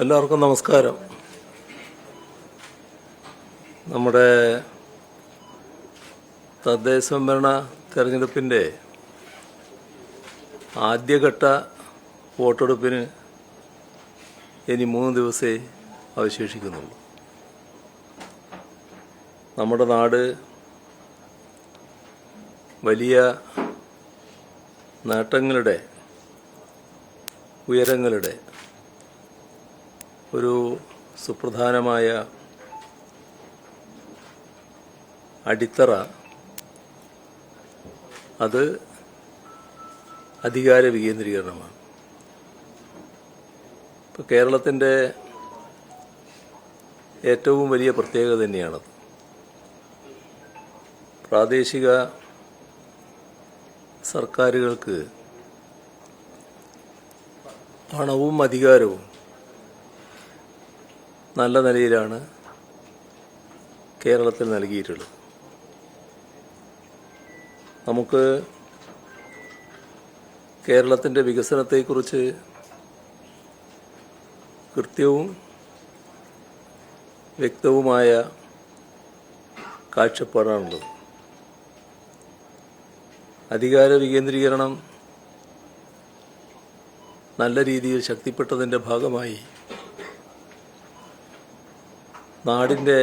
എല്ലാവർക്കും നമസ്കാരം. നമ്മുടെ തദ്ദേശ സ്വയംഭരണ തെരഞ്ഞെടുപ്പിൻ്റെ ആദ്യഘട്ട വോട്ടെടുപ്പിന് ഇനി 3 ദിവസമേ അവശേഷിക്കുന്നുള്ളൂ. നമ്മുടെ നാട് വലിയ നേട്ടങ്ങളുടെ, ഉയരങ്ങളുടെ ഒരു സുപ്രധാനമായ അടിത്തറ അത് അധികാര വികേന്ദ്രീകരണമാണ്. ഇപ്പോൾ കേരളത്തിൻ്റെ ഏറ്റവും വലിയ പ്രത്യേകത തന്നെയാണത്. പ്രാദേശിക സർക്കാരുകൾക്ക് പണവും അധികാരവും നല്ല നിലയിലാണ് കേരളത്തിൽ നൽകിയിട്ടുള്ളത്. നമുക്ക് കേരളത്തിൻ്റെ വികസനത്തെക്കുറിച്ച് കൃത്യവും വ്യക്തവുമായ കാഴ്ചപ്പാടാണുള്ളത്. അധികാര വികേന്ദ്രീകരണം നല്ല രീതിയിൽ ശക്തിപ്പെട്ടതിൻ്റെ ഭാഗമായി നാടിൻ്റെ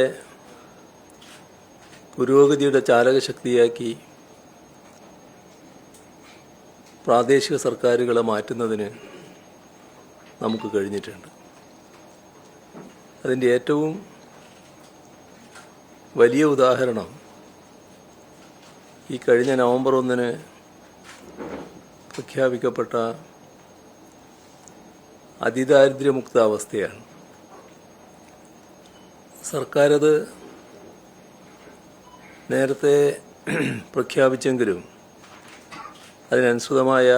പുരോഗതിയുടെ ചാലകശക്തിയാക്കി പ്രാദേശിക സർക്കാരുകളെ മാറ്റുന്നതിന് നമുക്ക് കഴിഞ്ഞിട്ടുണ്ട്. അതിൻ്റെ ഏറ്റവും വലിയ ഉദാഹരണം ഈ കഴിഞ്ഞ നവംബർ 1 പ്രഖ്യാപിക്കപ്പെട്ട അതിദാരിദ്ര്യമുക്ത അവസ്ഥയാണ്. സർക്കാരത് നേരത്തെ പ്രഖ്യാപിച്ചെങ്കിലും അതിനനുസൃതമായ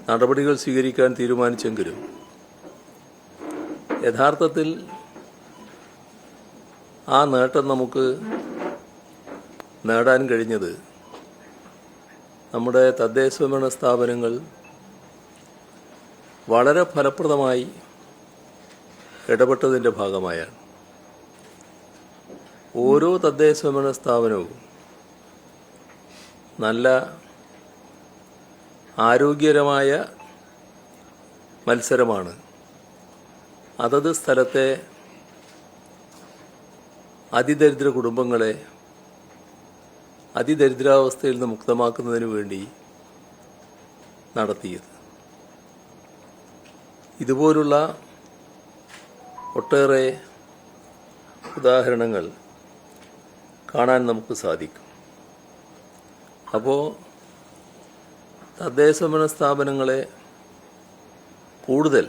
നടപടികൾ സ്വീകരിക്കാൻ തീരുമാനിച്ചെങ്കിലും യഥാർത്ഥത്തിൽ ആ നേട്ടം നമുക്ക് നേടാൻ കഴിഞ്ഞത് നമ്മുടെ തദ്ദേശ സ്വയംഭരണ സ്ഥാപനങ്ങൾ വളരെ ഫലപ്രദമായി ഇടപെട്ടതിൻ്റെ ഭാഗമായാണ്. ഓരോ തദ്ദേശ സ്വയംഭരണ സ്ഥാപനവും നല്ല ആരോഗ്യകരമായ മത്സരമാണ് അതത് സ്ഥലത്തെ അതിദരിദ്ര കുടുംബങ്ങളെ അതിദരിദ്രാവസ്ഥയിൽ നിന്ന് മുക്തമാക്കുന്നതിന് വേണ്ടി നടത്തിയത്. ഇതുപോലുള്ള ഒട്ടേറെ ഉദാഹരണങ്ങൾ കാണാൻ നമുക്ക് സാധിക്കും. അപ്പോൾ തദ്ദേശ സ്വയംഭരണ സ്ഥാപനങ്ങളെ കൂടുതൽ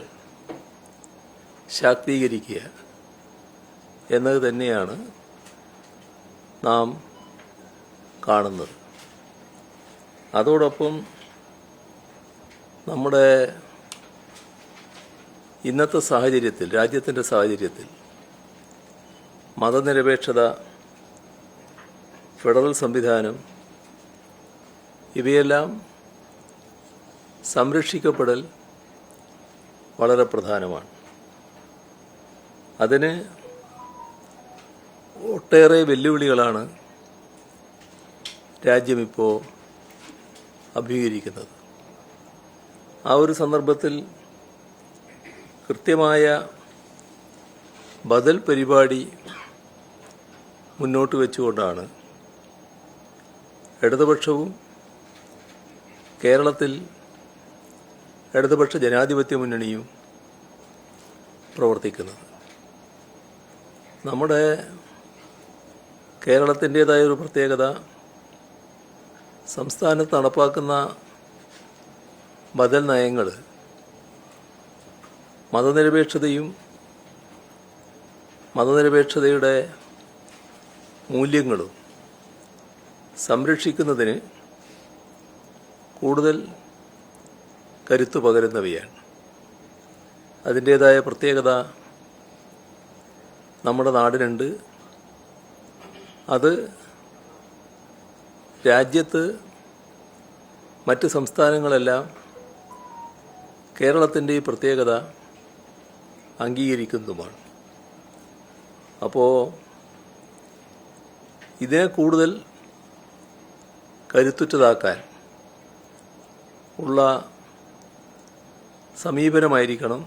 ശാക്തീകരിക്കുക എന്നത് തന്നെയാണ് നാം കാണുന്നത്. അതോടൊപ്പം നമ്മുടെ ഇന്നത്തെ സാഹചര്യത്തിൽ, രാജ്യത്തിൻ്റെ സാഹചര്യത്തിൽ മതനിരപേക്ഷത, ഫെഡറൽ സംവിധാനം ഇവയെല്ലാം സംരക്ഷിക്കപ്പെടൽ വളരെ പ്രധാനമാണ്. അതിന് ഒട്ടേറെ വെല്ലുവിളികളാണ് രാജ്യമിപ്പോൾ അഭിമുഖീകരിക്കുന്നത്. ആ ഒരു സന്ദർഭത്തിൽ കൃത്യമായ ബദൽ പരിപാടി മുന്നോട്ട് വെച്ചുകൊണ്ടാണ് ഇടതുപക്ഷവും കേരളത്തിൽ ഇടതുപക്ഷ ജനാധിപത്യ മുന്നണിയും പ്രവർത്തിക്കുന്നത്. നമ്മുടെ കേരളത്തിൻ്റേതായ ഒരു പ്രത്യേകത, സംസ്ഥാനത്ത് നടപ്പാക്കുന്ന ബദൽ നയങ്ങൾ മതനിരപേക്ഷതയും മതനിരപേക്ഷതയുടെ മൂല്യങ്ങളും സംരക്ഷിക്കുന്നതിന് കൂടുതൽ കരുത്തു പകരുന്നവയാണ്. അതിൻ്റേതായ പ്രത്യേകത നമ്മുടെ നാടിനുണ്ട്. അത് രാജ്യത്ത് മറ്റ് സംസ്ഥാനങ്ങളെല്ലാം കേരളത്തിൻ്റെ ഈ പ്രത്യേകത അംഗീകരിക്കുന്നതുമാണ്. അപ്പോൾ ഇതിനെ കൂടുതൽ കരുത്തുറ്റതാക്കാൻ ഉള്ള സമീപനമായിരിക്കണം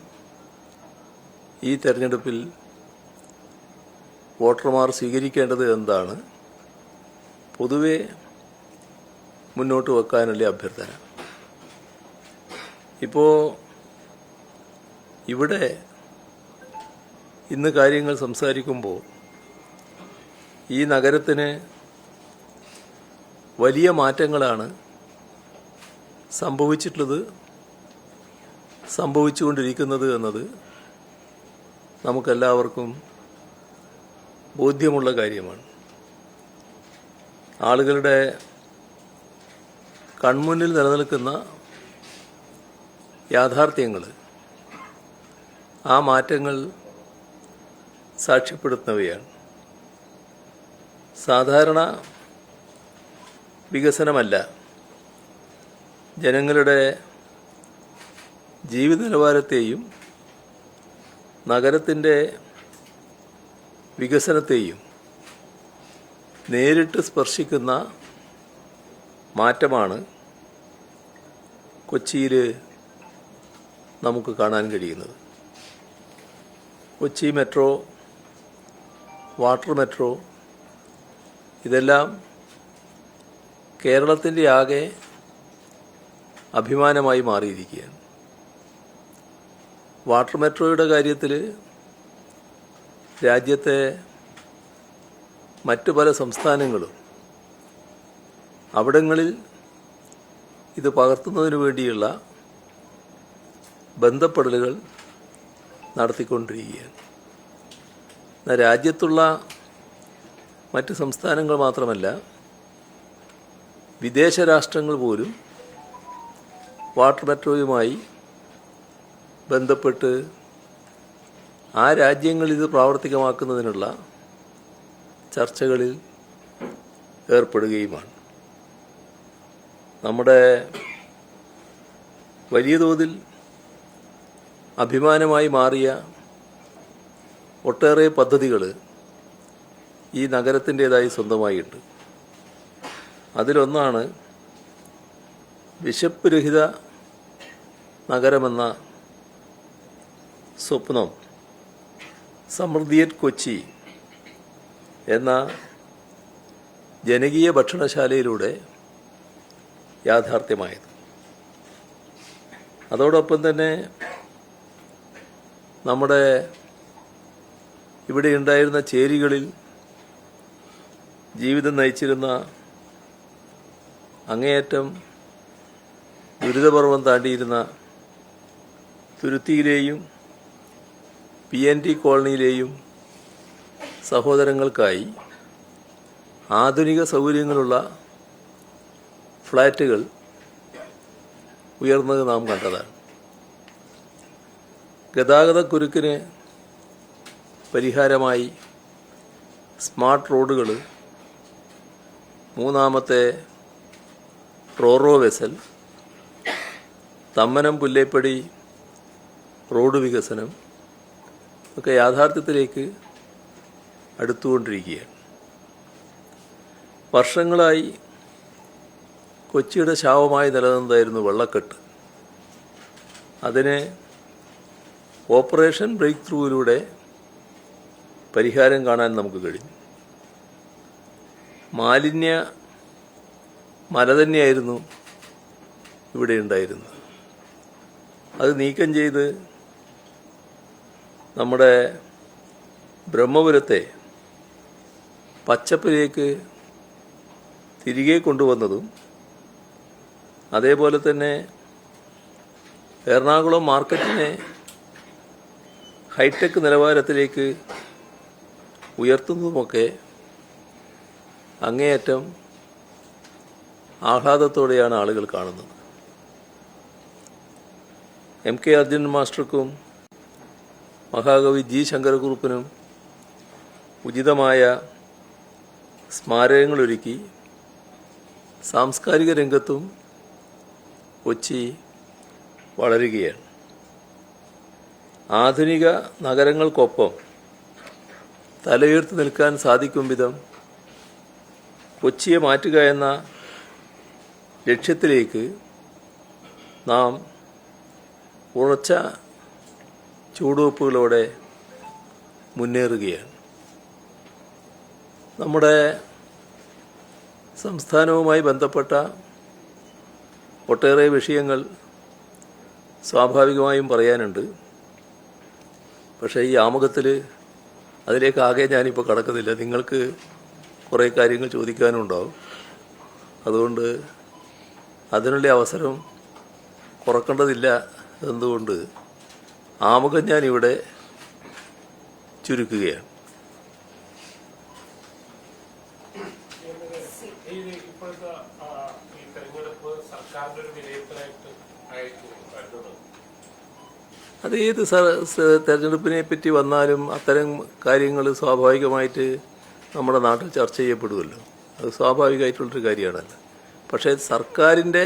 ഈ തെരഞ്ഞെടുപ്പിൽ വോട്ടർമാർ സ്വീകരിക്കേണ്ടത് എന്നതാണ് പൊതുവെ മുന്നോട്ട് വെക്കാനുള്ള അഭ്യർത്ഥന. ഇപ്പോൾ ഇവിടെ ഇന്ന് കാര്യങ്ങൾ സംസാരിക്കുമ്പോൾ ഈ നഗരത്തിന് വലിയ മാറ്റങ്ങളാണ് സംഭവിച്ചുകൊണ്ടിരിക്കുന്നത് എന്നത് നമുക്കെല്ലാവർക്കും ബോധ്യമുള്ള കാര്യമാണ്. ആളുകളുടെ കൺമുന്നിൽ നിലനിൽക്കുന്ന യാഥാർത്ഥ്യങ്ങൾ, ആ മാറ്റങ്ങൾ സാക്ഷ്യപ്പെടുത്തുന്നവയാണ്. സാധാരണ വികസനമല്ല, ജനങ്ങളുടെ ജീവിത നിലവാരത്തെയും നഗരത്തിൻ്റെ വികസനത്തെയും നേരിട്ട് സ്പർശിക്കുന്ന മാറ്റമാണ് കൊച്ചിയിൽ നമുക്ക് കാണാൻ കഴിയുന്നത്. കൊച്ചി മെട്രോ, വാട്ടർ മെട്രോ, ഇതെല്ലാം കേരളത്തിൻ്റെ ആകെ അഭിമാനമായി മാറിയിരിക്കുകയാണ്. വാട്ടർ മെട്രോയുടെ കാര്യത്തിൽ രാജ്യത്തെ മറ്റു പല സംസ്ഥാനങ്ങളും അവിടങ്ങളിൽ ഇത് പകർത്തുന്നതിനു വേണ്ടിയുള്ള ബന്ധപ്പെടലുകൾ നടത്തിക്കൊണ്ടിരിക്കുകയാണ്. എന്നാൽ രാജ്യത്തുള്ള മറ്റ് സംസ്ഥാനങ്ങൾ മാത്രമല്ല, വിദേശ രാഷ്ട്രങ്ങൾ പോലും വാട്ടർ മെട്രോയുമായി ബന്ധപ്പെട്ട് ആ രാജ്യങ്ങൾ ഇത് പ്രാവർത്തികമാക്കുന്നതിനുള്ള ചർച്ചകളിൽ ഏർപ്പെടുകയുമാണ്. നമ്മുടെ വലിയ തോതിൽ അഭിമാനമായി മാറിയ ഒട്ടേറെ പദ്ധതികൾ ഈ നഗരത്തിൻ്റേതായി സ്വന്തമായിട്ടുണ്ട്. അതിലൊന്നാണ് വിശപ്പ് രഹിത നഗരമെന്ന സ്വപ്നം സമൃദ്ധിയറ്റ് കൊച്ചി എന്ന ജനകീയ ഭക്ഷണശാലയിലൂടെ യാഥാർത്ഥ്യമായത്. അതോടൊപ്പം തന്നെ നമ്മുടെ ഇവിടെ ഉണ്ടായിരുന്ന ചേരികളിൽ ജീവിതം നയിച്ചിരുന്ന, അങ്ങേയറ്റം ദുരിതപർവം താണ്ടിയിരുന്ന തുരുത്തിയിലെയും PNT കോളനിയിലെയും സഹോദരങ്ങൾക്കായി ആധുനിക സൗകര്യങ്ങളുള്ള ഫ്ലാറ്റുകൾ ഉയർന്നത് നാം കണ്ടതാണ്. ഗതാഗതക്കുരുക്കിന് പരിഹാരമായി സ്മാർട്ട് റോഡുകൾ, മൂന്നാമത്തെ റോറോ വെസൽ, തമ്മനം പുല്ലേപ്പടി റോഡ് വികസനം ഒക്കെ യാഥാർത്ഥ്യത്തിലേക്ക് അടുത്തുകൊണ്ടിരിക്കുകയാണ്. വർഷങ്ങളായി കൊച്ചിയുടെ ശാപമായി നിലനിന്നതായിരുന്നു വെള്ളക്കെട്ട്. അതിന് ഓപ്പറേഷൻ ബ്രേക്ക് ത്രൂവിലൂടെ പരിഹാരം കാണാൻ നമുക്ക് കഴിഞ്ഞു. മാലിന്യ മല തന്നെയായിരുന്നു ഇവിടെ ഉണ്ടായിരുന്നത്. അത് നീക്കം ചെയ്ത് നമ്മുടെ ബ്രഹ്മപുരത്തെ പച്ചപ്പിലേക്ക് തിരികെ കൊണ്ടുവന്നതും, അതേപോലെ തന്നെ എറണാകുളം മാർക്കറ്റിനെ ഹൈടെക് നിലവാരത്തിലേക്ക് ഉയർത്തുന്നതുമൊക്കെ അങ്ങേയറ്റം ആഹ്ലാദത്തോടെയാണ് ആളുകൾ കാണുന്നത്. MK അർജുനൻ മാസ്റ്റർക്കും മഹാകവി G ശങ്കരക്കുറുപ്പിനും ഉചിതമായ സ്മാരകങ്ങളൊരുക്കി സാംസ്കാരിക രംഗത്തും കൊച്ചി വളരുകയാണ്. ആധുനിക നഗരങ്ങൾക്കൊപ്പം തലയുയർത്തി നിൽക്കാൻ സാധിക്കും വിധം കൊച്ചിയെ മാറ്റുക എന്ന ലക്ഷ്യത്തിലേക്ക് നാം ഉറച്ച ചുവടുവെപ്പുകളോടെ മുന്നേറുകയാണ്. നമ്മുടെ സംസ്ഥാനവുമായി ബന്ധപ്പെട്ട ഒട്ടേറെ വിഷയങ്ങൾ സ്വാഭാവികമായും പറയാനുണ്ട്. പക്ഷേ ഈ ആമുഖത്തിൽ അതിലേക്കാകെ ഞാനിപ്പോൾ കടക്കുന്നില്ല. നിങ്ങൾക്ക് കുറേ കാര്യങ്ങൾ ചോദിക്കാനും ഉണ്ടാവും. അതുകൊണ്ട് അതിനുള്ള അവസരം കുറക്കേണ്ടതില്ല എന്നതുകൊണ്ട് ആമുഖം ഞാനിവിടെ ചുരുക്കുകയാണ്. അത് ഏത് തെരഞ്ഞെടുപ്പിനെ പറ്റി വന്നാലും അത്തരം കാര്യങ്ങൾ സ്വാഭാവികമായിട്ട് നമ്മുടെ നാട്ടിൽ ചർച്ച ചെയ്യപ്പെടുമല്ലോ. അത് സ്വാഭാവികമായിട്ടുള്ളൊരു കാര്യമാണല്ലോ. പക്ഷേ സർക്കാരിൻ്റെ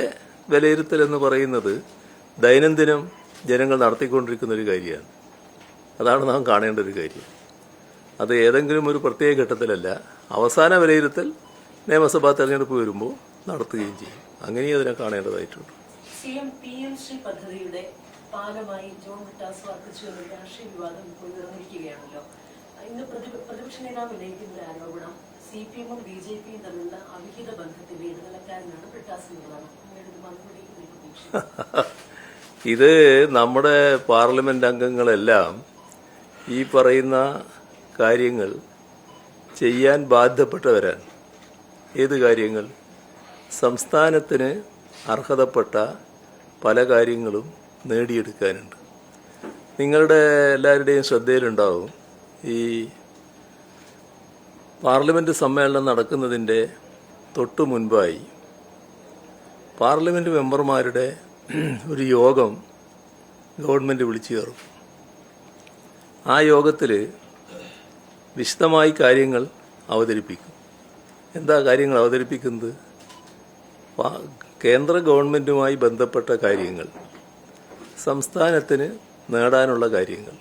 വിലയിരുത്തൽ എന്ന് പറയുന്നത് ദൈനംദിനം ജനങ്ങൾ നടത്തിക്കൊണ്ടിരിക്കുന്ന ഒരു കാര്യമാണ്. അതാണ് നാം കാണേണ്ട ഒരു കാര്യം. അത് ഏതെങ്കിലും ഒരു പ്രത്യേക ഘട്ടത്തിലല്ല, അവസാന വിലയിരുത്തൽ നിയമസഭാ തെരഞ്ഞെടുപ്പ് വരുമ്പോൾ നടത്തുകയും ചെയ്യും. അങ്ങനെയും അതിനെ കാണേണ്ടതായിട്ടുണ്ട്. PM-ശ്രീ പദ്ധതിയുടെ ഭാഗമായി ജോൺ ബ്രിട്ടാസ് വർദ്ധിച്ചു എന്ന രാഷ്ട്രീയ വിവാദം ഇപ്പോൾ ഉയർന്നിരിക്കുകയാണല്ലോ. ഇന്ന് പ്രതിപക്ഷ നേതാവ് ഉന്നയിക്കുന്ന ഒരു ആരോപണം CPM-ഉം BJP-യും തമ്മിലുള്ള അവിഹിത ബന്ധത്തിന്റെ ഇടനിലക്കാരനാണ് ബ്രിട്ടാസ് എന്നുള്ളതാണ്. ഇത് നമ്മുടെ പാർലമെന്റ് അംഗങ്ങളെല്ലാം ഈ പറയുന്ന കാര്യങ്ങൾ ചെയ്യാൻ ബാധ്യപ്പെട്ടവരാണ്. ഏത് കാര്യങ്ങൾ? സംസ്ഥാനത്തിന് അർഹതപ്പെട്ട പല കാര്യങ്ങളും നേടിയെടുക്കാനുണ്ട്. നിങ്ങളുടെ എല്ലാവരുടെയും ശ്രദ്ധയിലുണ്ടാവും, ഈ പാർലമെൻറ്റ് സമ്മേളനം നടക്കുന്നതിൻ്റെ തൊട്ടു മുൻപായി പാർലമെൻറ്റ് മെമ്പർമാരുടെ ഒരു യോഗം ഗവൺമെൻറ് വിളിച്ചു ചേർക്കും. ആ യോഗത്തിൽ വിശദമായി കാര്യങ്ങൾ അവതരിപ്പിക്കും. എന്താ കാര്യങ്ങൾ അവതരിപ്പിക്കുന്നത്? കേന്ദ്ര ഗവൺമെൻറ്റുമായി ബന്ധപ്പെട്ട കാര്യങ്ങൾ, സംസ്ഥാനത്തിന് നേടാനുള്ള കാര്യങ്ങൾ,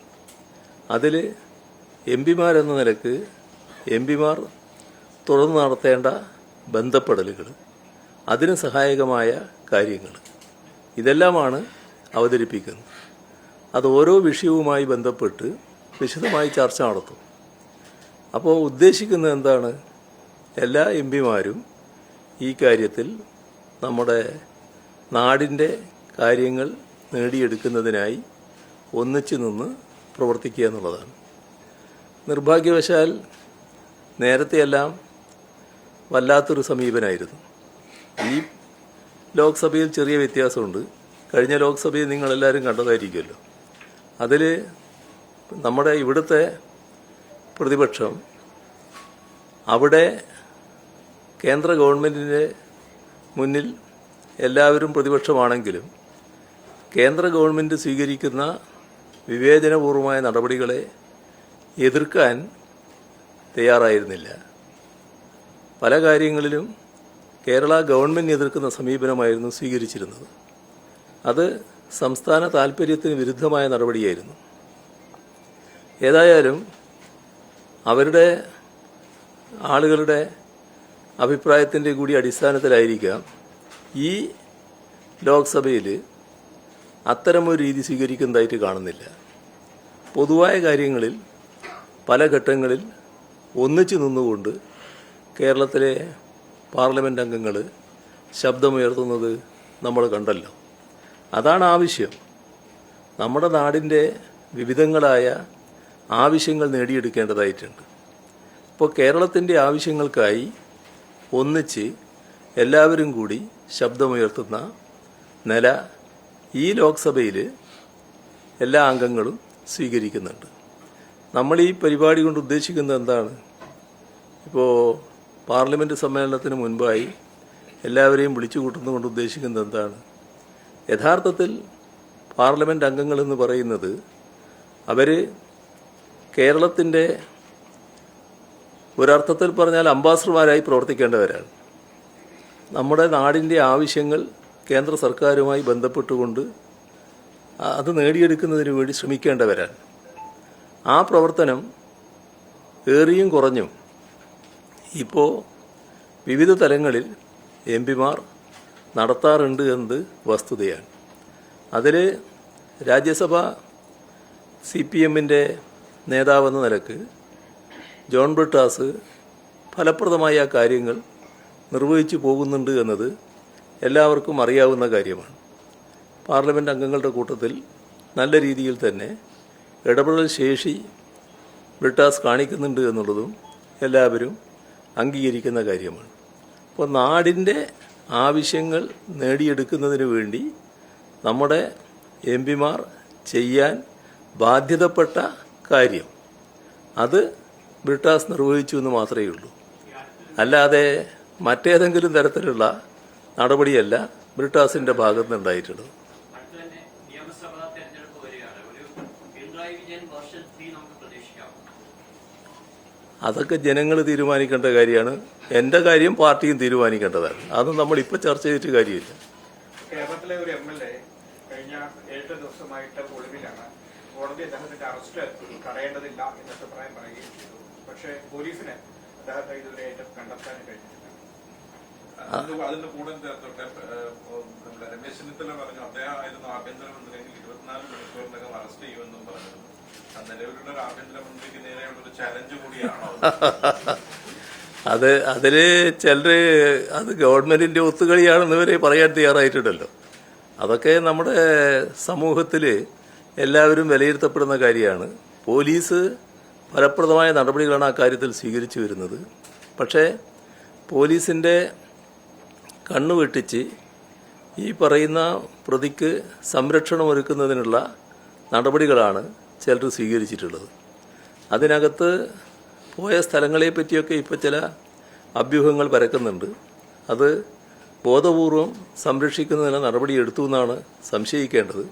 അതിൽ MP-മാരെന്ന നിലക്ക് MP-മാർ തുറന്നു നടത്തേണ്ട ബന്ധപ്പെടലുകൾ, അതിന് സഹായകമായ കാര്യങ്ങൾ, ഇതെല്ലാമാണ് അവതരിപ്പിക്കുന്നത്. അത് ഓരോ വിഷയവുമായി ബന്ധപ്പെട്ട് വിശദമായി ചർച്ച നടത്തും. അപ്പോൾ ഉദ്ദേശിക്കുന്നത് എന്താണ്? എല്ലാ MP-മാരും ഈ കാര്യത്തിൽ നമ്മുടെ നാടിൻ്റെ കാര്യങ്ങൾ നേടിയെടുക്കുന്നതിനായി ഒന്നിച്ചു നിന്ന് പ്രവർത്തിക്കുക എന്നുള്ളതാണ്. നിർഭാഗ്യവശാൽ നേരത്തെയെല്ലാം വല്ലാത്തൊരു സമീപനമായിരുന്നു. ഈ ലോക്സഭയിൽ ചെറിയ വ്യത്യാസമുണ്ട്. കഴിഞ്ഞ ലോക്സഭയിൽ നിങ്ങളെല്ലാവരും കണ്ടതായിരിക്കുമല്ലോ. അതിൽ നമ്മുടെ ഇവിടുത്തെ പ്രതിപക്ഷം അവിടെ കേന്ദ്ര ഗവൺമെൻറ്റിൻ്റെ മുന്നിൽ എല്ലാവരും പ്രതിപക്ഷമാണെങ്കിലും കേന്ദ്ര ഗവൺമെൻറ് സ്വീകരിക്കുന്ന വിവേചനപൂർവമായ നടപടികളെ എതിർക്കാൻ തയ്യാറായിരുന്നില്ല. പല കാര്യങ്ങളിലും കേരള ഗവൺമെൻറ് എതിർക്കുന്ന സമീപനമായിരുന്നു സ്വീകരിച്ചിരുന്നത്. അത് സംസ്ഥാന താൽപ്പര്യത്തിന് വിരുദ്ധമായ നടപടിയായിരുന്നു. ഏതായാലും അവരുടെ ആളുകളുടെ അഭിപ്രായത്തിൻ്റെ കൂടി അടിസ്ഥാനത്തിലായിരിക്കാം ഈ ലോക്സഭയിൽ അത്തരമൊരു രീതി സ്വീകരിക്കുന്നതായിട്ട് കാണുന്നില്ല. പൊതുവായ കാര്യങ്ങളിൽ പല ഘട്ടങ്ങളിൽ ഒന്നിച്ചു നിന്നുകൊണ്ട് കേരളത്തിലെ പാർലമെൻറ്റ് അംഗങ്ങൾ ശബ്ദമുയർത്തുന്നത് നമ്മൾ കണ്ടല്ലോ. അതാണ് ആവശ്യം. നമ്മുടെ നാടിൻ്റെ വിവിധങ്ങളായ ആവശ്യങ്ങൾ നേടിയെടുക്കേണ്ടതായിട്ടുണ്ട്. ഇപ്പോൾ കേരളത്തിൻ്റെ ആവശ്യങ്ങൾക്കായി ഒന്നിച്ച് എല്ലാവരും കൂടി ശബ്ദമുയർത്തുന്ന നില ഈ ലോക്സഭയിൽ എല്ലാ അംഗങ്ങളും സ്വീകരിക്കുന്നുണ്ട്. നമ്മൾ ഈ പരിപാടി കൊണ്ട് ഉദ്ദേശിക്കുന്നത് എന്താണ്? ഇപ്പോൾ പാർലമെൻറ്റ് സമ്മേളനത്തിന് മുൻപായി എല്ലാവരെയും വിളിച്ചു കൂട്ടുന്നതുകൊണ്ട് ഉദ്ദേശിക്കുന്നത് എന്താണ്? യഥാർത്ഥത്തിൽ പാർലമെൻറ്റ് അംഗങ്ങളെന്ന് പറയുന്നത് അവർ കേരളത്തിൻ്റെ ഒരർത്ഥത്തിൽ പറഞ്ഞാൽ അംബാസഡർമാരായി പ്രവർത്തിക്കേണ്ടവരാണ്. നമ്മുടെ നാടിൻ്റെ ആവശ്യങ്ങൾ കേന്ദ്ര സർക്കാരുമായി ബന്ധപ്പെട്ടുകൊണ്ട് അത് നേടിയെടുക്കുന്നതിന് വേണ്ടി ശ്രമിക്കേണ്ടവരാണ്. ആ പ്രവർത്തനം ഏറിയും കുറഞ്ഞും ഇപ്പോൾ വിവിധ തലങ്ങളിൽ എംപിമാർ നടത്താറുണ്ട് എന്നത് വസ്തുതയാണ്. അതിൽ രാജ്യസഭ CPM-ൻ്റെ നേതാവെന്ന നിലക്ക് ജോൺ ബ്രിട്ടാസ് ഫലപ്രദമായ ആ കാര്യങ്ങൾ നിർവഹിച്ചു പോകുന്നുണ്ട് എന്നത് എല്ലാവർക്കും അറിയാവുന്ന കാര്യമാണ്. പാർലമെൻറ്റ് അംഗങ്ങളുടെ കൂട്ടത്തിൽ നല്ല രീതിയിൽ തന്നെ ഇടപെടൽ ശേഷി ബ്രിട്ടാസ് കാണിക്കുന്നുണ്ട് എന്നുള്ളതും എല്ലാവരും അംഗീകരിക്കുന്ന കാര്യമാണ്. അപ്പോൾ നാടിൻ്റെ ആവശ്യങ്ങൾ നേടിയെടുക്കുന്നതിന് വേണ്ടി നമ്മുടെ എംപിമാർ ചെയ്യാൻ ബാധ്യതപ്പെട്ട കാര്യം അത് ബ്രിട്ടാസ് നിർവഹിച്ചു എന്ന് മാത്രമേ ഉള്ളൂ. അല്ലാതെ മറ്റേതെങ്കിലും തരത്തിലുള്ള നടപടിയല്ല ബ്രിട്ടാസിൻ്റെ ഭാഗത്ത് നിന്നുണ്ടായിട്ടുള്ളത്. അതൊക്കെ ജനങ്ങൾ തീരുമാനിക്കേണ്ട കാര്യമാണ്. എൻ്റെ കാര്യം പാർട്ടിയും തീരുമാനിക്കേണ്ടതാണ്. അതൊന്നും നമ്മളിപ്പോൾ ചർച്ച ചെയ്തിട്ട് കാര്യമില്ല. കേരളത്തിലെ ഒരു MLA കഴിഞ്ഞ 7 ദിവസമായിട്ട് ഒളിവിലാണ്. കോടതി അദ്ദേഹത്തിന്റെ അറസ്റ്റ് തടയേണ്ടതില്ല എന്ന അഭിപ്രായം പറയുകയും ചെയ്തു. പക്ഷേ പോലീസിന് അദ്ദേഹത്തെ ഇതുവരെയായിട്ട് കണ്ടെത്താൻ കഴിഞ്ഞിട്ടില്ല. അതിന്റെ കൂടെ ചേർത്തോട്ടെ, നമ്മുടെ രമേശ് ചെന്നിത്തല പറഞ്ഞു അദ്ദേഹം ആയിരുന്നു ആഭ്യന്തരമന്ത്രിയെങ്കിൽ 24 മണിക്കൂറിനകം അറസ്റ്റ് ചെയ്യുമെന്നും പറഞ്ഞു. നിലവിലുള്ള ഒരു ആഭ്യന്തരമന്ത്രിക്ക് നേരെയുള്ളൊരു ചലഞ്ച് കൂടിയാണോ? അതില് ചിലര് അത് ഗവൺമെന്റിന്റെ ഒത്തുകളിയാണെന്ന് വരെ പറയാൻ തയ്യാറായിട്ടുണ്ടല്ലോ. അതൊക്കെ നമ്മുടെ സമൂഹത്തിൽ എല്ലാവരും വിലയിരുത്തപ്പെടുന്ന കാര്യമാണ്. പോലീസ് ഫലപ്രദമായ നടപടികളാണ് ആ കാര്യത്തിൽ സ്വീകരിച്ചു വരുന്നത്. പക്ഷേ പോലീസിൻ്റെ കണ്ണു വെട്ടിച്ച് ഈ പറയുന്ന പ്രതിക്ക് സംരക്ഷണമൊരുക്കുന്നതിനുള്ള നടപടികളാണ് ചിലർ സ്വീകരിച്ചിട്ടുള്ളത്. അതിനകത്ത് പോയ സ്ഥലങ്ങളെ പറ്റിയൊക്കെ ഇപ്പോൾ ചില അഭ്യൂഹങ്ങൾ പരക്കുന്നുണ്ട്. അത് ബോധപൂർവം സംരക്ഷിക്കുന്നതിന് നടപടിയെടുത്തു എന്നാണ് സംശയിക്കേണ്ടത്.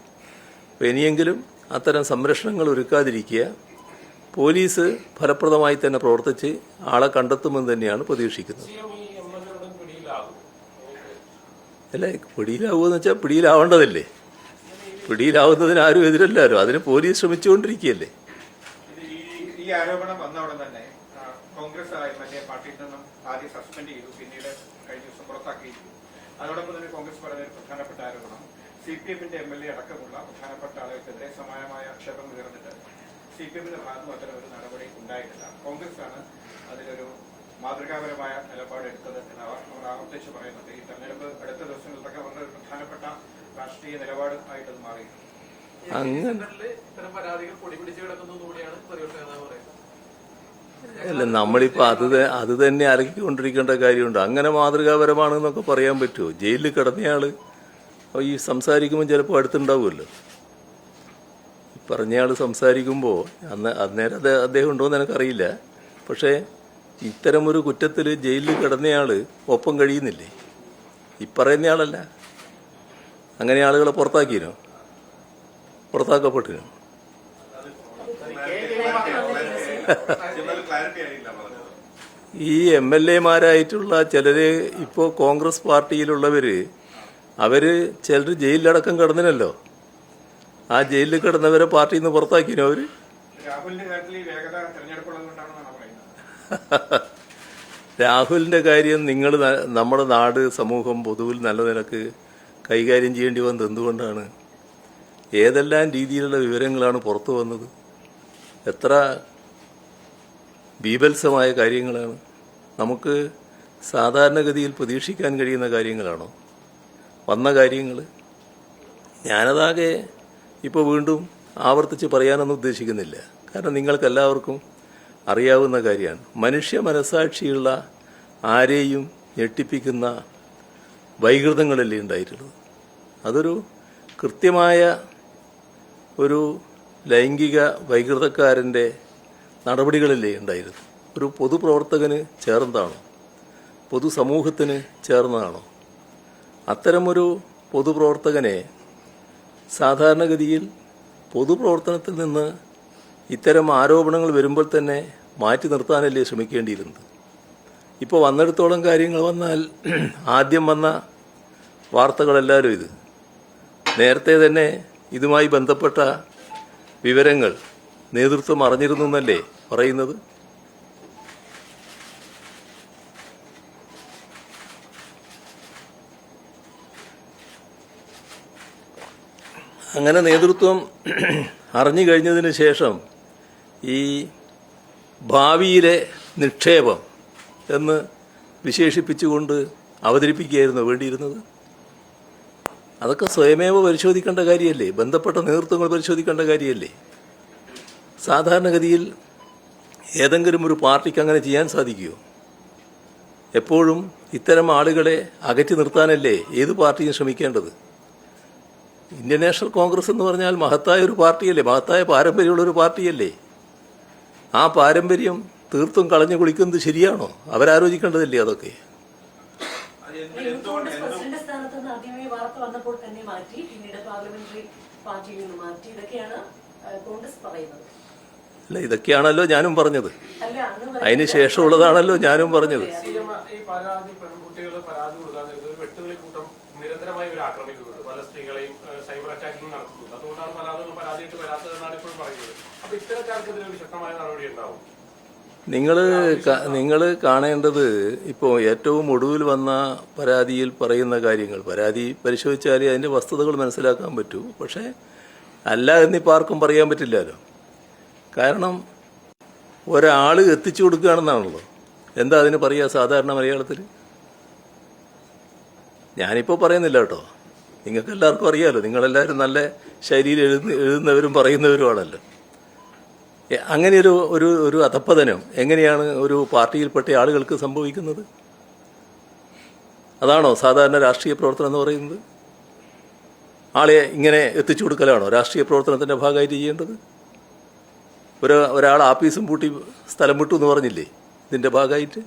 അപ്പോൾ ഇനിയെങ്കിലും അത്തരം സംരക്ഷണങ്ങൾ ഒരുക്കാതിരിക്കുക. പോലീസ് ഫലപ്രദമായി തന്നെ പ്രവർത്തിച്ച് ആളെ കണ്ടെത്തുമെന്ന് തന്നെയാണ് പ്രതീക്ഷിക്കുന്നത്. അല്ല, പിടിയിലാവുമെന്ന് വെച്ചാൽ പിടിയിലാവേണ്ടതല്ലേ. പിടിയിലാവുന്നതിന് ആരും എതിരല്ലാരോ. അതിന് പോലീസ് ശ്രമിച്ചുകൊണ്ടിരിക്കുകയല്ലേ. ഈ ആരോപണം വന്ന ഉടൻ തന്നെ കോൺഗ്രസ് മറ്റേ പാർട്ടിയിൽ നിന്നും ആദ്യം സസ്പെൻഡ് ചെയ്തു, പിന്നീട് കഴിഞ്ഞ ദിവസം പുറത്താക്കിയിരുന്നു. അതോടൊപ്പം തന്നെ കോൺഗ്രസ് പറഞ്ഞ ഒരു പ്രധാനപ്പെട്ട ആരോപണം CPM-ന്റെ MLA അടക്കമുള്ള പ്രധാനപ്പെട്ട ആളുകൾക്കെതിരെ സമാനമായ ആക്ഷേപം ഉയർന്നിട്ട് CPM-ന്റെ ഭാഗത്തും അത്തരം ഒരു നടപടി ഉണ്ടായിട്ടില്ല. കോൺഗ്രസ് ആണ് അതിലൊരു മാതൃകാപരമായ നിലപാടെടുത്തത് എന്ന് അവർ ആവർത്തിച്ച് പറയുന്നുണ്ട്. ഈ തെരഞ്ഞെടുപ്പ് അടുത്ത ദിവസങ്ങളിലൊക്കെ വളരെ ഒരു പ്രധാനപ്പെട്ട രാഷ്ട്രീയ നിലപാട് ആയിട്ടത് മാറി. അല്ല, നമ്മളിപ്പോൾ അത് തന്നെ അലക്കിക്കൊണ്ടിരിക്കേണ്ട കാര്യമുണ്ട്. അങ്ങനെ മാതൃകാപരമാണെന്നൊക്കെ പറയാൻ പറ്റുമോ? ജയിലിൽ കിടന്നയാള് ഈ സംസാരിക്കുമ്പോൾ ചിലപ്പോൾ അടുത്തുണ്ടാവുമല്ലോ. പറഞ്ഞയാൾ സംസാരിക്കുമ്പോൾ അന്നേരം അദ്ദേഹം ഉണ്ടോയെന്ന് എനിക്കറിയില്ല. പക്ഷേ ഇത്തരമൊരു കുറ്റത്തിൽ ജയിലിൽ കിടന്നയാൾ ഒപ്പം കഴിയുന്നില്ലേ? പറയുന്നയാളല്ല. അങ്ങനെ ആളുകളെ പുറത്താക്കിനോ? പുറത്താക്കപ്പെട്ടിനോ? ഈ MLA-മാരായിട്ടുള്ള ചിലര് ഇപ്പോൾ കോൺഗ്രസ് പാർട്ടിയിലുള്ളവര് അവര് ചിലർ ജയിലിലടക്കം കിടന്നിനല്ലോ. ആ ജയിലിൽ കിടന്നവരെ പാർട്ടിയിൽ നിന്ന് പുറത്താക്കിനോ അവര്? രാഹുലിന്റെ കാര്യം നമ്മുടെ നാട് സമൂഹം പൊതുവിൽ നല്ല നിലക്ക് കൈകാര്യം ചെയ്യേണ്ടി വന്നത് എന്തുകൊണ്ടാണ്? ഏതെല്ലാം രീതിയിലുള്ള വിവരങ്ങളാണ് പുറത്തു വന്നത്? എത്ര ബീഭത്സമായ കാര്യങ്ങളാണ്. നമുക്ക് സാധാരണഗതിയിൽ പ്രതീക്ഷിക്കാൻ കഴിയുന്ന കാര്യങ്ങളാണോ വന്ന കാര്യങ്ങൾ? ഞാനതാകെ ഇപ്പോൾ വീണ്ടും ആവർത്തിച്ച് പറയാനൊന്നും ഉദ്ദേശിക്കുന്നില്ല. കാരണം നിങ്ങൾക്കെല്ലാവർക്കും അറിയാവുന്ന കാര്യമാണ്. മനുഷ്യ മനസാക്ഷിയുള്ള ആരെയും ഞെട്ടിപ്പിക്കുന്ന വൈകൃതങ്ങളല്ലേ ഉണ്ടായിട്ടുള്ളത്. അതൊരു കൃത്യമായ ഒരു ലൈംഗിക വൈകൃതക്കാരൻ്റെ നടപടികളല്ലേ ഉണ്ടായിരുന്നു. ഒരു പൊതുപ്രവർത്തകന് ചേർന്നതാണോ? പൊതുസമൂഹത്തിന് ചേർന്നതാണോ? അത്തരമൊരു പൊതുപ്രവർത്തകനെ സാധാരണഗതിയിൽ പൊതുപ്രവർത്തനത്തിൽ നിന്ന് ഇത്തരം ആരോപണങ്ങൾ വരുമ്പോൾ തന്നെ മാറ്റി നിർത്താനല്ലേ ശ്രമിക്കേണ്ടിയിരുന്നത്. ഇപ്പോൾ വന്നിടത്തോളം കാര്യങ്ങൾ വന്നാൽ ആദ്യം വന്ന വാർത്തകളെല്ലാവരും ഇത് നേരത്തെ തന്നെ ഇതുമായി ബന്ധപ്പെട്ട വിവരങ്ങൾ നേതൃത്വം അറിഞ്ഞിരുന്നു എന്നല്ലേ പറയുന്നത്? അങ്ങനെ നേതൃത്വം അറിഞ്ഞു കഴിഞ്ഞതിന് ശേഷം ഈ ഭാവിയിലെ നിക്ഷേപം എന്ന് വിശേഷിപ്പിച്ചുകൊണ്ട് അവതരിപ്പിക്കുകയായിരുന്നു വേണ്ടിയിരുന്നത്. അതൊക്കെ സ്വയമേവ പരിശോധിക്കേണ്ട കാര്യമല്ലേ? ബന്ധപ്പെട്ട നേതൃത്വങ്ങൾ പരിശോധിക്കേണ്ട കാര്യമല്ലേ? സാധാരണഗതിയിൽ ഏതെങ്കിലും ഒരു പാർട്ടിക്ക് അങ്ങനെ ചെയ്യാൻ സാധിക്കുമോ? എപ്പോഴും ഇത്തരം ആളുകളെ അകറ്റി നിർത്താനല്ലേ ഏത് പാർട്ടിയും ശ്രമിക്കേണ്ടത്? ഇന്ത്യൻ നാഷണൽ കോൺഗ്രസ് എന്ന് പറഞ്ഞാൽ മഹത്തായ ഒരു പാർട്ടിയല്ലേ, മഹത്തായ പാരമ്പര്യമുള്ളൊരു പാർട്ടിയല്ലേ? ആ പാരമ്പര്യം തീർത്തും കളഞ്ഞു കുളിക്കുന്നത് ശരിയാണോ? അവരാലോചിക്കേണ്ടതല്ലേ അതൊക്കെ? പ്രസിഡന്റ് സ്ഥാനത്ത് നിന്ന് ആദ്യമേ വാർത്ത വന്നപ്പോൾ തന്നെ മാറ്റി, പിന്നീട് പാർലമെന്ററി പാർട്ടിയിൽ നിന്ന് മാറ്റി, ഇതൊക്കെയാണ് കോൺഗ്രസ് പറയുന്നത്. അല്ല, ഇതൊക്കെയാണല്ലോ ഞാനും പറഞ്ഞത്. അല്ല, അതിന് ശേഷമുള്ളതാണല്ലോ ഞാനും പറഞ്ഞത്. ഈ പരാതി പെൺകുട്ടികൾ പരാതി കൊടുക്കാതെ വെട്ടുകിളി കൂട്ടം നിരന്തരമായി ഇവർ ആക്രമിക്കുന്നത്, പല സ്ത്രീകളെയും സൈബർ അറ്റാക്കിംഗ് നടത്തുന്നത്. അതുകൊണ്ടാണ് പരാതികൾ പരാതിയായിട്ട് വരാത്തതെന്നാണ് ഇപ്പോഴും പറയുന്നത്. അപ്പൊ ഇത്തരക്കാർക്കെതിരെ ഒരു ശക്തമായ നടപടി ഉണ്ടാവും. നിങ്ങൾ കാണേണ്ടത് ഇപ്പോൾ ഏറ്റവും ഒടുവിൽ വന്ന പരാതിയിൽ പറയുന്ന കാര്യങ്ങൾ. പരാതി പരിശോധിച്ചാലേ അതിൻ്റെ വസ്തുതകൾ മനസ്സിലാക്കാൻ പറ്റൂ. പക്ഷേ അല്ല എന്നിപ്പോൾ ആർക്കും പറയാൻ പറ്റില്ലല്ലോ. കാരണം ഒരാൾ എത്തിച്ചു കൊടുക്കുകയാണെന്നാണല്ലോ. എന്താ അതിന് പറയുക സാധാരണ മലയാളത്തിൽ? ഞാനിപ്പോൾ പറയുന്നില്ല കേട്ടോ, നിങ്ങൾക്ക് എല്ലാവർക്കും അറിയാമല്ലോ. നിങ്ങളെല്ലാവരും നല്ല ശൈലിയിൽ എഴുതുന്നവരും പറയുന്നവരുമാണല്ലോ. അങ്ങനെയൊരു ഒരു ഒരു അധപ്പതനം എങ്ങനെയാണ് ഒരു പാർട്ടിയിൽപ്പെട്ട ആളുകൾക്ക് സംഭവിക്കുന്നത്? അതാണോ സാധാരണ രാഷ്ട്രീയ പ്രവർത്തനം എന്ന് പറയുന്നത്? ആളെ ഇങ്ങനെ എത്തിച്ചു കൊടുക്കലാണോ രാഷ്ട്രീയ പ്രവർത്തനത്തിൻ്റെ ഭാഗമായിട്ട് ചെയ്യേണ്ടത്? ഒരാൾ ആഫീസും പൂട്ടി സ്ഥലം വിട്ടു എന്ന് പറഞ്ഞില്ലേ ഇതിൻ്റെ ഭാഗമായിട്ട്?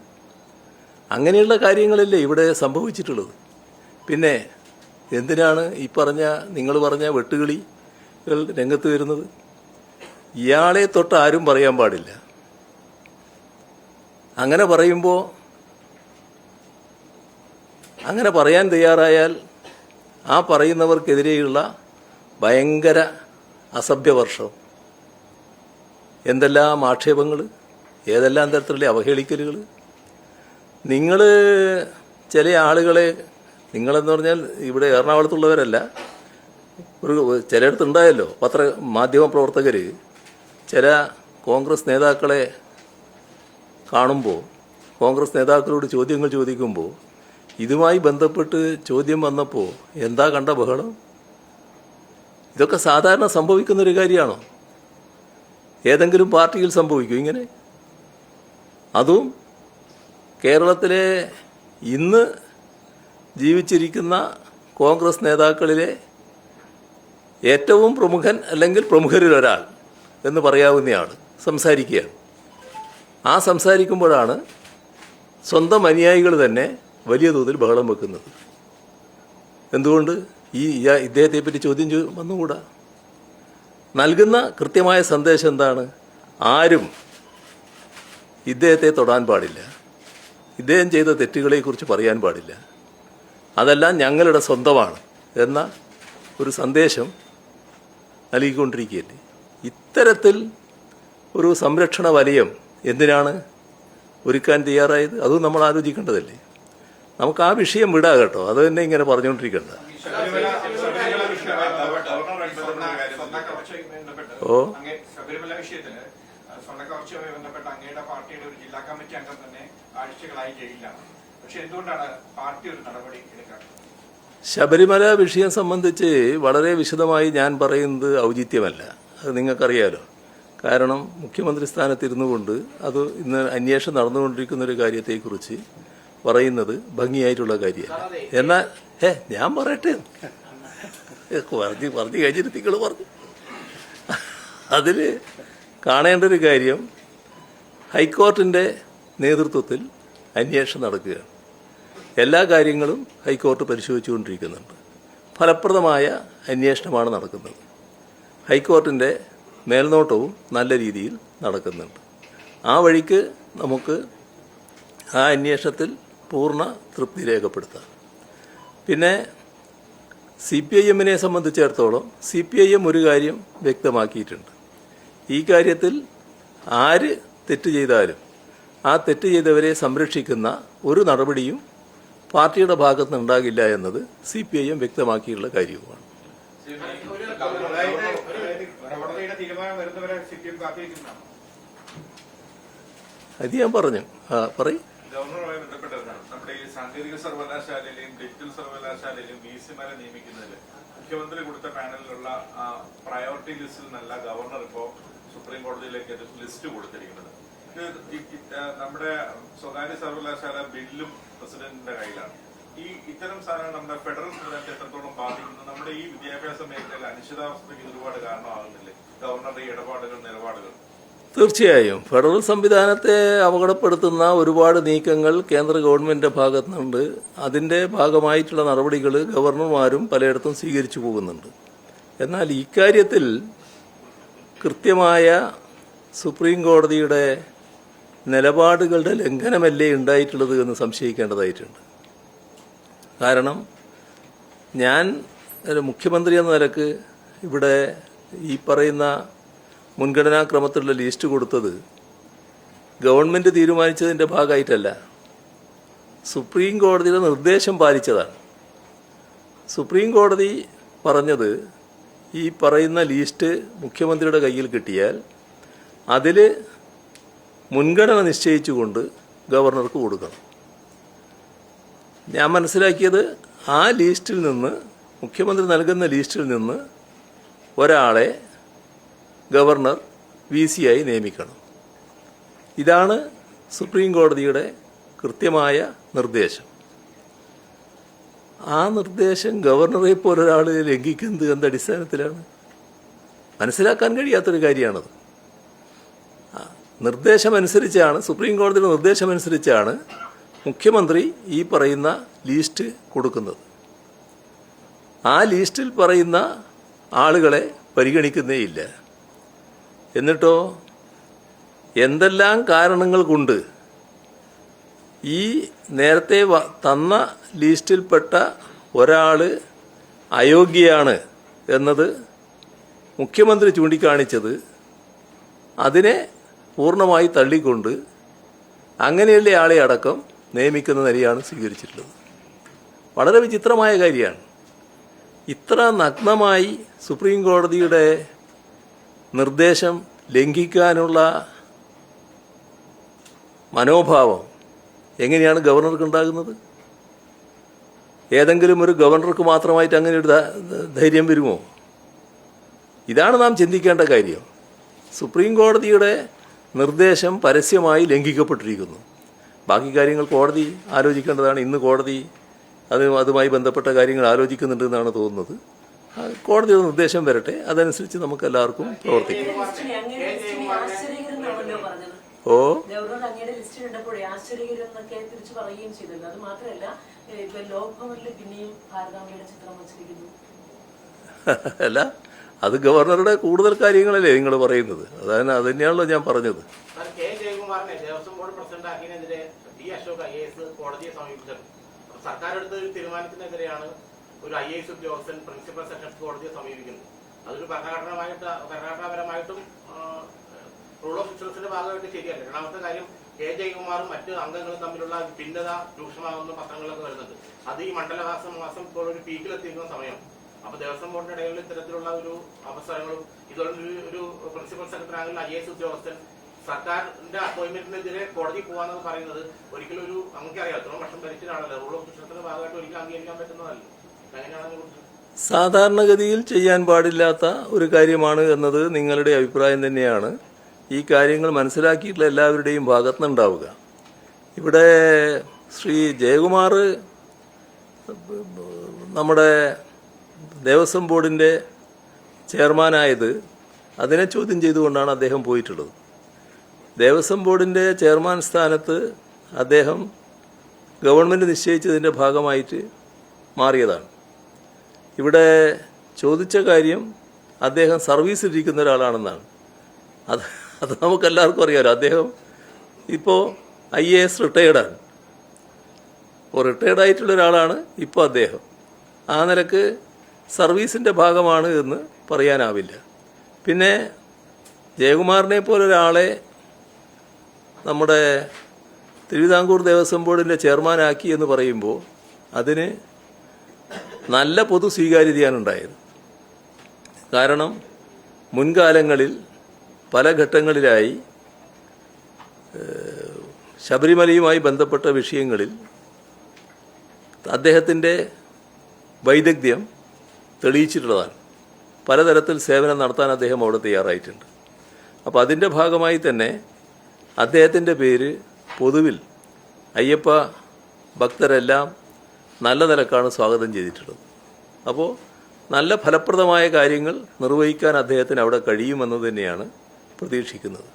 അങ്ങനെയുള്ള കാര്യങ്ങളല്ലേ ഇവിടെ സംഭവിച്ചിട്ടുള്ളത്. പിന്നെ എന്തിനാണ് ഈ നിങ്ങൾ പറഞ്ഞ വെട്ടുകിളികൾ രംഗത്ത് വരുന്നത്? ഇയാളെ തൊട്ട് ആരും പറയാൻ പാടില്ല. അങ്ങനെ പറയുമ്പോൾ, അങ്ങനെ പറയാൻ തയ്യാറായാൽ ആ പറയുന്നവർക്കെതിരെയുള്ള ഭയങ്കര അസഭ്യവർഷം, എന്തെല്ലാം ആക്ഷേപങ്ങൾ, ഏതെല്ലാം തരത്തിലുള്ള അവഹേളിക്കലുകൾ. നിങ്ങൾ ചില ആളുകളെ, നിങ്ങളെന്ന് പറഞ്ഞാൽ ഇവിടെ എറണാകുളത്തുള്ളവരല്ല, ചിലയിടത്തുണ്ടായല്ലോ മാധ്യമ പ്രവർത്തകർ ചില കോൺഗ്രസ് നേതാക്കളെ കാണുമ്പോൾ, കോൺഗ്രസ് നേതാക്കളോട് ചോദ്യങ്ങൾ ചോദിക്കുമ്പോൾ ഇതുമായി ബന്ധപ്പെട്ട് ചോദ്യം വന്നപ്പോൾ എന്താ കണ്ട ബഹളം? ഇതൊക്കെ സാധാരണ സംഭവിക്കുന്നൊരു കാര്യമാണോ? ഏതെങ്കിലും പാർട്ടിയിൽ സംഭവിക്കും ഇങ്ങനെ? അതും കേരളത്തിലെ ഇന്ന് ജീവിച്ചിരിക്കുന്ന കോൺഗ്രസ് നേതാക്കളിലെ ഏറ്റവും പ്രമുഖൻ അല്ലെങ്കിൽ പ്രമുഖരിലൊരാൾ എന്ന് പറയാവുന്നയാൾ സംസാരിക്കുകയാണ്. ആ സംസാരിക്കുമ്പോഴാണ് സ്വന്തം അനുയായികൾ തന്നെ വലിയ തോതിൽ ബഹളം വെക്കുന്നത്. എന്തുകൊണ്ട് ഇദ്ദേഹത്തെപ്പറ്റി ചോദ്യം വന്നുകൂടാ? നൽകുന്ന കൃത്യമായ സന്ദേശം എന്താണ്? ആരും ഇദ്ദേഹത്തെ തൊടാൻ പാടില്ല, ഇദ്ദേഹം ചെയ്ത തെറ്റുകളെക്കുറിച്ച് പറയാൻ പാടില്ല, അതെല്ലാം ഞങ്ങളുടെ സ്വന്തമാണ് എന്ന ഒരു സന്ദേശം നൽകിക്കൊണ്ടിരിക്കുകയല്ലേ. ഇത്തരത്തിൽ ഒരു സംരക്ഷണ വലയം എന്തിനാണ് ഒരുക്കാൻ തയ്യാറായത്? അതും നമ്മൾ ആലോചിക്കേണ്ടതല്ലേ. നമുക്ക് ആ വിഷയം വിടാ കേട്ടോ, അത് തന്നെ ഇങ്ങനെ പറഞ്ഞുകൊണ്ടിരിക്കണ്ട. ശബരിമല വിഷയത്തില് സ്വർണ്ണക്കവർച്ചയുമായി ബന്ധപ്പെട്ട അങ്ങയുടെ പാർട്ടിയുടെ ഒരു ജില്ലാ കമ്മിറ്റി അംഗം തന്നെ ആഴ്ചകളായി ജയിലിലാണ്. പക്ഷെ എന്തുകൊണ്ടാണ് പാർട്ടി ഒരു നടപടി എടുക്കാറ്? ശബരിമല വിഷയം സംബന്ധിച്ച് വളരെ വിശദമായി ഞാൻ പറയുന്നത് ഔചിത്യമല്ല, അത് നിങ്ങൾക്കറിയാലോ. കാരണം മുഖ്യമന്ത്രി സ്ഥാനത്തിരുന്നു കൊണ്ട് അത് ഇന്ന് അന്വേഷണം നടന്നുകൊണ്ടിരിക്കുന്ന ഒരു കാര്യത്തെക്കുറിച്ച് പറയുന്നത് ഭംഗിയായിട്ടുള്ള കാര്യമല്ല. എന്നാൽ ഞാൻ പറയട്ടെ, പറഞ്ഞു കഴിഞ്ഞിട്ട് നിങ്ങൾ പറഞ്ഞു. അതിൽ കാണേണ്ട ഒരു കാര്യം, ഹൈക്കോർട്ടിൻ്റെ നേതൃത്വത്തിൽ അന്വേഷണം നടക്കുകയാണ്. എല്ലാ കാര്യങ്ങളും ഹൈക്കോർട്ട് പരിശോധിച്ചുകൊണ്ടിരിക്കുന്നുണ്ട്. ഫലപ്രദമായ അന്വേഷണമാണ് നടക്കുന്നത്. ഹൈക്കോർട്ടിൻ്റെ മേൽനോട്ടവും നല്ല രീതിയിൽ നടക്കുന്നുണ്ട്. ആ വഴിക്ക് നമുക്ക് ആ അന്വേഷണത്തിൽ പൂർണ്ണ തൃപ്തി രേഖപ്പെടുത്താം. പിന്നെ CPIM-നെ സംബന്ധിച്ചിടത്തോളം CPIM ഒരു കാര്യം വ്യക്തമാക്കിയിട്ടുണ്ട്. ഈ കാര്യത്തിൽ ആര് തെറ്റ് ചെയ്താലും ആ തെറ്റ് ചെയ്തവരെ സംരക്ഷിക്കുന്ന ഒരു നടപടിയും പാർട്ടിയുടെ ഭാഗത്ത് ഉണ്ടാകില്ല എന്നത് CPIM വ്യക്തമാക്കിയുള്ള കാര്യവുമാണ്. കോടതിയുടെ തീരുമാനം വരുന്നവരെ CPM കാത്തിരിക്കുന്നതാണ്. അത് ഞാൻ പറഞ്ഞു. പറയും. ഗവർണറുമായി ബന്ധപ്പെട്ടതാണ് നമ്മുടെ ഈ സാങ്കേതിക സർവകലാശാലയിലെയും ഡിജിറ്റൽ സർവകലാശാലയിലെയും VC-മാരെ നിയമിക്കുന്നതിൽ മുഖ്യമന്ത്രി കൊടുത്ത പാനലിലുള്ള പ്രയോറിറ്റി ലിസ്റ്റിൽ നിന്നല്ല ഗവർണർ ഇപ്പോ സുപ്രീം കോടതിയിലേക്ക് ലിസ്റ്റ് കൊടുത്തിരിക്കുന്നത്. നമ്മുടെ സ്വകാര്യ സർവകലാശാല ബില്ലും പ്രസിഡന്റിന്റെ കയ്യിലാണ്. ഇത്തരം സാധനങ്ങൾ നമ്മുടെ ഫെഡറൽ സംവിധാനത്തെ എത്രത്തോളം ബാധിക്കുന്നു? നമ്മുടെ ഈ വിദ്യാഭ്യാസ മേഖലയിൽ അനിശ്ചിതാവസ്ഥയ്ക്ക് ഒരുപാട് കാരണമാകുന്നില്ലേ ഗവർണറുടെ ഇടപാടുകൾ, നിലപാടുകൾ? തീർച്ചയായും ഫെഡറൽ സംവിധാനത്തെ അപകടപ്പെടുത്തുന്ന ഒരുപാട് നീക്കങ്ങൾ കേന്ദ്ര ഗവൺമെന്റിന്റെ ഭാഗത്തു നിന്നുണ്ട്. അതിന്റെ ഭാഗമായിട്ടുള്ള നടപടികൾ ഗവർണർമാരും പലയിടത്തും സ്വീകരിച്ചു പോകുന്നുണ്ട്. എന്നാൽ ഇക്കാര്യത്തിൽ കൃത്യമായ സുപ്രീം കോടതിയുടെ നിലപാടുകളുടെ ലംഘനമല്ലേ ഉണ്ടായിട്ടുള്ളത് എന്ന് സംശയിക്കേണ്ടതായിട്ടുണ്ട്. കാരണം ഞാൻ ഒരു മുഖ്യമന്ത്രി എന്ന നിലക്ക് ഇവിടെ ഈ പറയുന്ന മുൻഗണനാക്രമത്തിലുള്ള ലിസ്റ്റ് കൊടുത്തത് ഗവൺമെൻറ് തീരുമാനിച്ചതിൻ്റെ ഭാഗമായിട്ടല്ല, സുപ്രീം കോടതിയുടെ നിർദ്ദേശം പാലിച്ചതാണ്. സുപ്രീം കോടതി പറഞ്ഞത് ഈ പറയുന്ന ലിസ്റ്റ് മുഖ്യമന്ത്രിയുടെ കയ്യിൽ കിട്ടിയാൽ അതിൽ മുൻഗണന നിശ്ചയിച്ചുകൊണ്ട് ഗവർണർക്ക് കൊടുക്കണം. ഞാൻ മനസ്സിലാക്കിയത് ആ ലിസ്റ്റിൽ നിന്ന്, മുഖ്യമന്ത്രി നൽകുന്ന ലിസ്റ്റിൽ നിന്ന് ഒരാളെ ഗവർണർ VC-ആയി നിയമിക്കണം. ഇതാണ് സുപ്രീം കോടതിയുടെ കൃത്യമായ നിർദ്ദേശം. ആ നിർദ്ദേശം ഗവർണറെ പോലൊരാൾ ലംഘിക്കുന്നത് എന്തടിസ്ഥാനത്തിലാണ്? മനസ്സിലാക്കാൻ കഴിയാത്തൊരു കാര്യമാണത്. നിർദ്ദേശമനുസരിച്ചാണ്, സുപ്രീം കോടതിയുടെ നിർദ്ദേശമനുസരിച്ചാണ് മുഖ്യമന്ത്രി ഈ പറയുന്ന ലിസ്റ്റ് കൊടുക്കുന്നത്. ആ ലിസ്റ്റിൽ പറയുന്ന ആളുകളെ പരിഗണിക്കുന്നേയില്ല. എന്നിട്ടോ എന്തെല്ലാം കാരണങ്ങൾ കൊണ്ട് ഈ നേരത്തെ തന്ന ലിസ്റ്റിൽപ്പെട്ട ഒരാൾ അയോഗ്യയാണ് എന്നത് മുഖ്യമന്ത്രി ചൂണ്ടിക്കാണിച്ചത് അതിനെ പൂർണ്ണമായി തള്ളിക്കൊണ്ട് അങ്ങനെയുള്ള ആളെ അടക്കം നിയമിക്കുന്ന നിലയാണ് സ്വീകരിച്ചിട്ടുള്ളത്. വളരെ വിചിത്രമായ കാര്യമാണ്. ഇത്ര നഗ്നമായി സുപ്രീം കോടതിയുടെ നിർദ്ദേശം ലംഘിക്കാനുള്ള മനോഭാവം എങ്ങനെയാണ് ഗവർണർക്ക് ഉണ്ടാകുന്നത്? ഏതെങ്കിലും ഒരു ഗവർണർക്ക് മാത്രമായിട്ട് അങ്ങനെ ഒരു ധൈര്യം വരുമോ? ഇതാണ് നാം ചിന്തിക്കേണ്ട കാര്യം. സുപ്രീം കോടതിയുടെ നിർദ്ദേശം പരസ്യമായി ലംഘിക്കപ്പെട്ടിരിക്കുന്നു. ബാക്കി കാര്യങ്ങൾ കോടതി ആലോചിക്കേണ്ടതാണ്. ഇന്ന് കോടതി അതുമായി ബന്ധപ്പെട്ട കാര്യങ്ങൾ ആലോചിക്കുന്നുണ്ട് എന്നാണ് തോന്നുന്നത്. കോടതിയുടെ നിർദ്ദേശം വരട്ടെ, അതനുസരിച്ച് നമുക്ക് എല്ലാവർക്കും പ്രവർത്തിക്കാം. ഓ, ഗവർണർ അങ്ങയുടെ ലിസ്റ്റ് കണ്ടപ്പോഴേ ആശ്ചര്യകരെന്നൊക്കെ തിരിച്ചു പറയുകയും ചെയ്തല്ലോ. അത് മാത്രമല്ല, ലോക്ഭവനിൽ പിന്നെയും ഭാരതാംബയുടെ ചിത്രം വച്ചിരിക്കുന്നു. അല്ല, അത് ഗവർണറുടെ കൂടുതൽ കാര്യങ്ങളല്ലേ നിങ്ങൾ പറയുന്നത്? അത് തന്നെയാണല്ലോ ഞാൻ പറഞ്ഞത്. ജയകുമാറിനെ ദേവസ്വം ബോർഡ് പ്രസിഡന്റ് ആക്കിയതിനെതിരെ അശോക് IAS കോടതിയെ സമീപിച്ചത്. സർക്കാർ എടുത്ത ഒരു തീരുമാനത്തിനെതിരെയാണ് ഒരു IAS ഉദ്യോഗസ്ഥൻ പ്രിൻസിപ്പൽ സെഷൻസ് കോടതിയെ സമീപിക്കുന്നത്. അതൊരു ഭരണഘടനാപരമായിട്ടും റൂൾ ഓഫ് ഇൻഷുറൻസിന്റെ ഭാഗമായിട്ട് ശരിയല്ല. രണ്ടാമത്തെ കാര്യം, ജയകുമാറും മറ്റ് അംഗങ്ങളും തമ്മിലുള്ള ഭിന്നത രൂക്ഷമാകുന്ന പത്രങ്ങളൊക്കെ വരുന്നുണ്ട്. അത് ഈ മാസം ഇപ്പോൾ ഒരു പീക്കിലെത്തിക്കുന്ന സമയം. അപ്പൊ ദേവസ്വം ബോർഡിന്റെ ഇടയിൽ ഇത്തരത്തിലുള്ള ഒരു അവസരങ്ങളും ഇതുകൊണ്ട് ഒരു പ്രിൻസിപ്പൽ സെക്രട്ടറി ആണെങ്കിലും IAS ഉദ്യോഗസ്ഥൻ സർക്കാരിന്റെ അപ്പോയിന്റ്മെന്റിനെതിരെ കോടതി പോവാന്ന് പറയുന്നത് ഒരിക്കലും ഒരു നമുക്കറിയാം, എത്ര വർഷം ഭരിച്ചതാണല്ലോ. റൂൾ ഓഫ് ഇൻഷുറൻസിന്റെ ഭാഗമായിട്ട് ഒരിക്കലും അംഗീകരിക്കാൻ പറ്റുന്നതല്ല. എങ്ങനെയാണ് സാധാരണഗതിയിൽ ചെയ്യാൻ പാടില്ലാത്ത ഒരു കാര്യമാണ് എന്നത് നിങ്ങളുടെ അഭിപ്രായം തന്നെയാണ്. ഈ കാര്യങ്ങൾ മനസ്സിലാക്കിയിട്ടുള്ള എല്ലാവരുടെയും ഭാഗത്തുനിന്നുണ്ടാവുക. ഇവിടെ ശ്രീ ജയകുമാർ നമ്മുടെ ദേവസ്വം ബോർഡിൻ്റെ ചെയർമാനായത് അതിനെ ചോദ്യം ചെയ്തുകൊണ്ടാണ് അദ്ദേഹം പോയിട്ടുള്ളത്. ദേവസ്വം ബോർഡിൻ്റെ ചെയർമാൻ സ്ഥാനത്ത് അദ്ദേഹം ഗവൺമെൻറ് നിശ്ചയിച്ചതിൻ്റെ ഭാഗമായിട്ട് മാറിയതാണ്. ഇവിടെ ചോദിച്ച കാര്യം അദ്ദേഹം സർവീസിലിരിക്കുന്ന ഒരാളാണെന്നാണ്. അത് നമുക്കെല്ലാവർക്കും അറിയാമല്ലോ. അദ്ദേഹം ഇപ്പോൾ IAS റിട്ടയേർഡാണ്. ഇപ്പോൾ റിട്ടയേർഡായിട്ടുള്ള ഒരാളാണ് ഇപ്പോൾ അദ്ദേഹം. ആ നിലക്ക് സർവീസിൻ്റെ ഭാഗമാണ് എന്ന് പറയാനാവില്ല. പിന്നെ ജയകുമാറിനെ പോലൊരാളെ നമ്മുടെ തിരുവിതാംകൂർ ദേവസ്വം ബോർഡിൻ്റെ ചെയർമാനാക്കി എന്ന് പറയുമ്പോൾ അതിന് നല്ല പൊതു സ്വീകാര്യതയാണ് ഉണ്ടായത്. കാരണം മുൻകാലങ്ങളിൽ പല ഘട്ടങ്ങളിലായി ശബരിമലയുമായി ബന്ധപ്പെട്ട വിഷയങ്ങളിൽ അദ്ദേഹത്തിൻ്റെ വൈദഗ്ധ്യം തെളിയിച്ചിട്ടുള്ളതാണ്. പലതരത്തിൽ സേവനം നടത്താൻ അദ്ദേഹം അവിടെ തയ്യാറായിട്ടുണ്ട്. അപ്പോൾ അതിൻ്റെ ഭാഗമായി തന്നെ അദ്ദേഹത്തിൻ്റെ പേര് പൊതുവിൽ അയ്യപ്പ ഭക്തരെല്ലാം നല്ല നിലക്കാണ് സ്വാഗതം ചെയ്തിട്ടുള്ളത്. അപ്പോൾ നല്ല ഫലപ്രദമായ കാര്യങ്ങൾ നിർവഹിക്കാൻ അദ്ദേഹത്തിന് അവിടെ കഴിയുമെന്ന് തന്നെയാണ് പ്രതീക്ഷിക്കുന്നത്.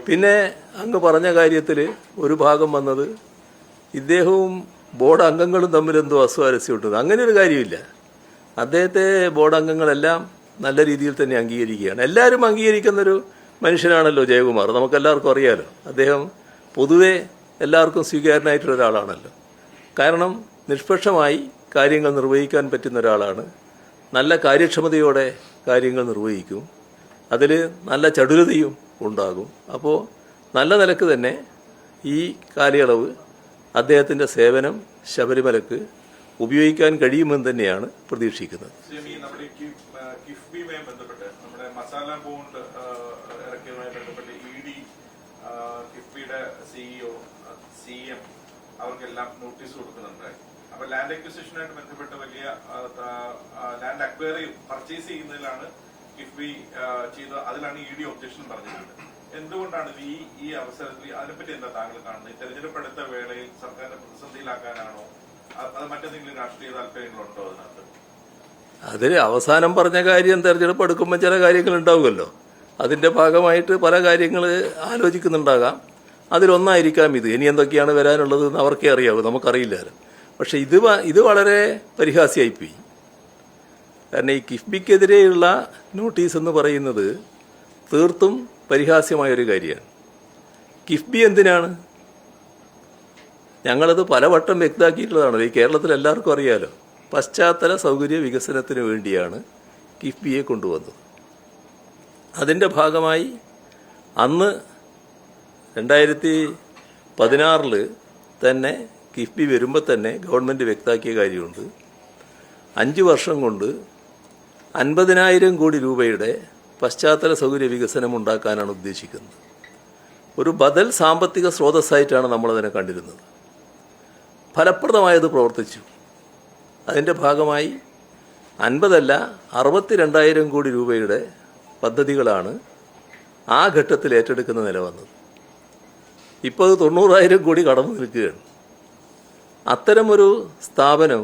പിന്നെ അങ്ങ് പറഞ്ഞ കാര്യത്തിൽ ഒരു ഭാഗം വന്നത് ഇദ്ദേഹവും ബോർഡ് അംഗങ്ങളും തമ്മിൽ എന്തോ അസ്വാരസ്യമുണ്ട്. അങ്ങനെ ഒരു കാര്യമില്ല. അദ്ദേഹത്തെ ബോർഡ് അംഗങ്ങളെല്ലാം നല്ല രീതിയിൽ തന്നെ അംഗീകരിക്കുകയാണ്. എല്ലാവരും അംഗീകരിക്കുന്നൊരു മനുഷ്യനാണല്ലോ ജയകുമാർ, നമുക്കെല്ലാവർക്കും അറിയാലോ. അദ്ദേഹം പൊതുവെ എല്ലാവർക്കും സ്വീകാര്യനായിട്ടുള്ള ഒരാളാണല്ലോ. കാരണം നിഷ്പക്ഷമായി കാര്യങ്ങൾ നിർവഹിക്കാൻ പറ്റുന്ന ഒരാളാണ്. നല്ല കാര്യക്ഷമതയോടെ കാര്യങ്ങൾ നിർവഹിക്കും. അതിൽ നല്ല ചടുലതയും ഉണ്ടാകും. അപ്പോൾ നല്ല നിലക്ക് തന്നെ ഈ കാലയളവ് അദ്ദേഹത്തിൻ്റെ സേവനം ശബരിമലക്ക് ഉപയോഗിക്കാൻ കഴിയുമെന്ന് തന്നെയാണ് പ്രതീക്ഷിക്കുന്നത്. നമ്മുടെ കിഫ്ബിയുമായി ബന്ധപ്പെട്ട് നമ്മുടെ മസാല ബോണ്ട് ഇറക്കിയതുമായി ബന്ധപ്പെട്ട് ED, കിഫ്ബിയുടെ CEO, CM അവർക്കെല്ലാം നോട്ടീസ് കൊടുക്കുന്നുണ്ട്. അപ്പൊ ലാൻഡ് അക്വിസിഷനുമായിട്ട് ബന്ധപ്പെട്ട് വലിയ ലാൻഡ് അക്വയർ പർച്ചേസ് ചെയ്യുന്നതിലാണ് കിഫ്ബി ചെയ്തത്. അതിലാണ് ED ഒബ്ജക്ഷൻ പറഞ്ഞിട്ടുണ്ട്. എന്തുകൊണ്ടാണ് ഈ അവസരത്തിൽ അതിനെപ്പറ്റി എന്താ താങ്കൾ കാണുന്നത്? തെരഞ്ഞെടുപ്പ് അടുത്ത വേളയിൽ സർക്കാരിനെ പ്രതിസന്ധിയിലാക്കാനാണോ, അത് മറ്റെന്തെങ്കിലും രാഷ്ട്രീയ താല്പര്യങ്ങളുണ്ടോ അതിനകത്ത്? അതിൽ അവസാനം പറഞ്ഞ കാര്യം തെരഞ്ഞെടുപ്പ് എടുക്കുമ്പോൾ ചില കാര്യങ്ങൾ ഉണ്ടാവുമല്ലോ. അതിൻ്റെ ഭാഗമായിട്ട് പല കാര്യങ്ങൾ ആലോചിക്കുന്നുണ്ടാകാം. അതിലൊന്നായിരിക്കാം ഇത്. ഇനി എന്തൊക്കെയാണ് വരാനുള്ളത് എന്ന് അവർക്കേ അറിയാവൂ, നമുക്കറിയില്ലല്ലോ. പക്ഷെ ഇത് വളരെ പരിഹാസ്യമായിപ്പോയി. കാരണം ഈ കിഫ്ബിക്കെതിരെയുള്ള നോട്ടീസ് എന്ന് പറയുന്നത് തീർത്തും പരിഹാസ്യമായൊരു കാര്യമാണ്. കിഫ്ബി എന്തിനാണ്? ഞങ്ങളത് പലവട്ടം വ്യക്തമാക്കിയിട്ടുള്ളതാണ്. ഈ കേരളത്തിൽ എല്ലാവർക്കും അറിയാലോ. പശ്ചാത്തല സൗകര്യ വികസനത്തിന് വേണ്ടിയാണ് കിഫ്ബിയെ കൊണ്ടുവന്നത്. അതിൻ്റെ ഭാഗമായി അന്ന് 2016 തന്നെ കിഫ്ബി വരുമ്പോൾ തന്നെ ഗവൺമെൻറ് വ്യക്തമാക്കിയ കാര്യമുണ്ട്. 5 വർഷം കൊണ്ട് 50,000 കോടി രൂപയുടെ പശ്ചാത്തല സൗകര്യ വികസനം ഉണ്ടാക്കാനാണ് ഉദ്ദേശിക്കുന്നത്. ഒരു ബദൽ സാമ്പത്തിക സ്രോതസ്സായിട്ടാണ് നമ്മളതിനെ കണ്ടിരുന്നത്. ഫലപ്രദമായത് പ്രവർത്തിച്ചു. അതിൻ്റെ ഭാഗമായി 50 62,000 കോടി രൂപയുടെ പദ്ധതികളാണ് ആ ഘട്ടത്തിൽ ഏറ്റെടുക്കുന്ന നില വന്നത്. ഇപ്പോൾ അത് 90,000 കോടി കടന്നു നിൽക്കുകയാണ്. അത്തരമൊരു സ്ഥാപനം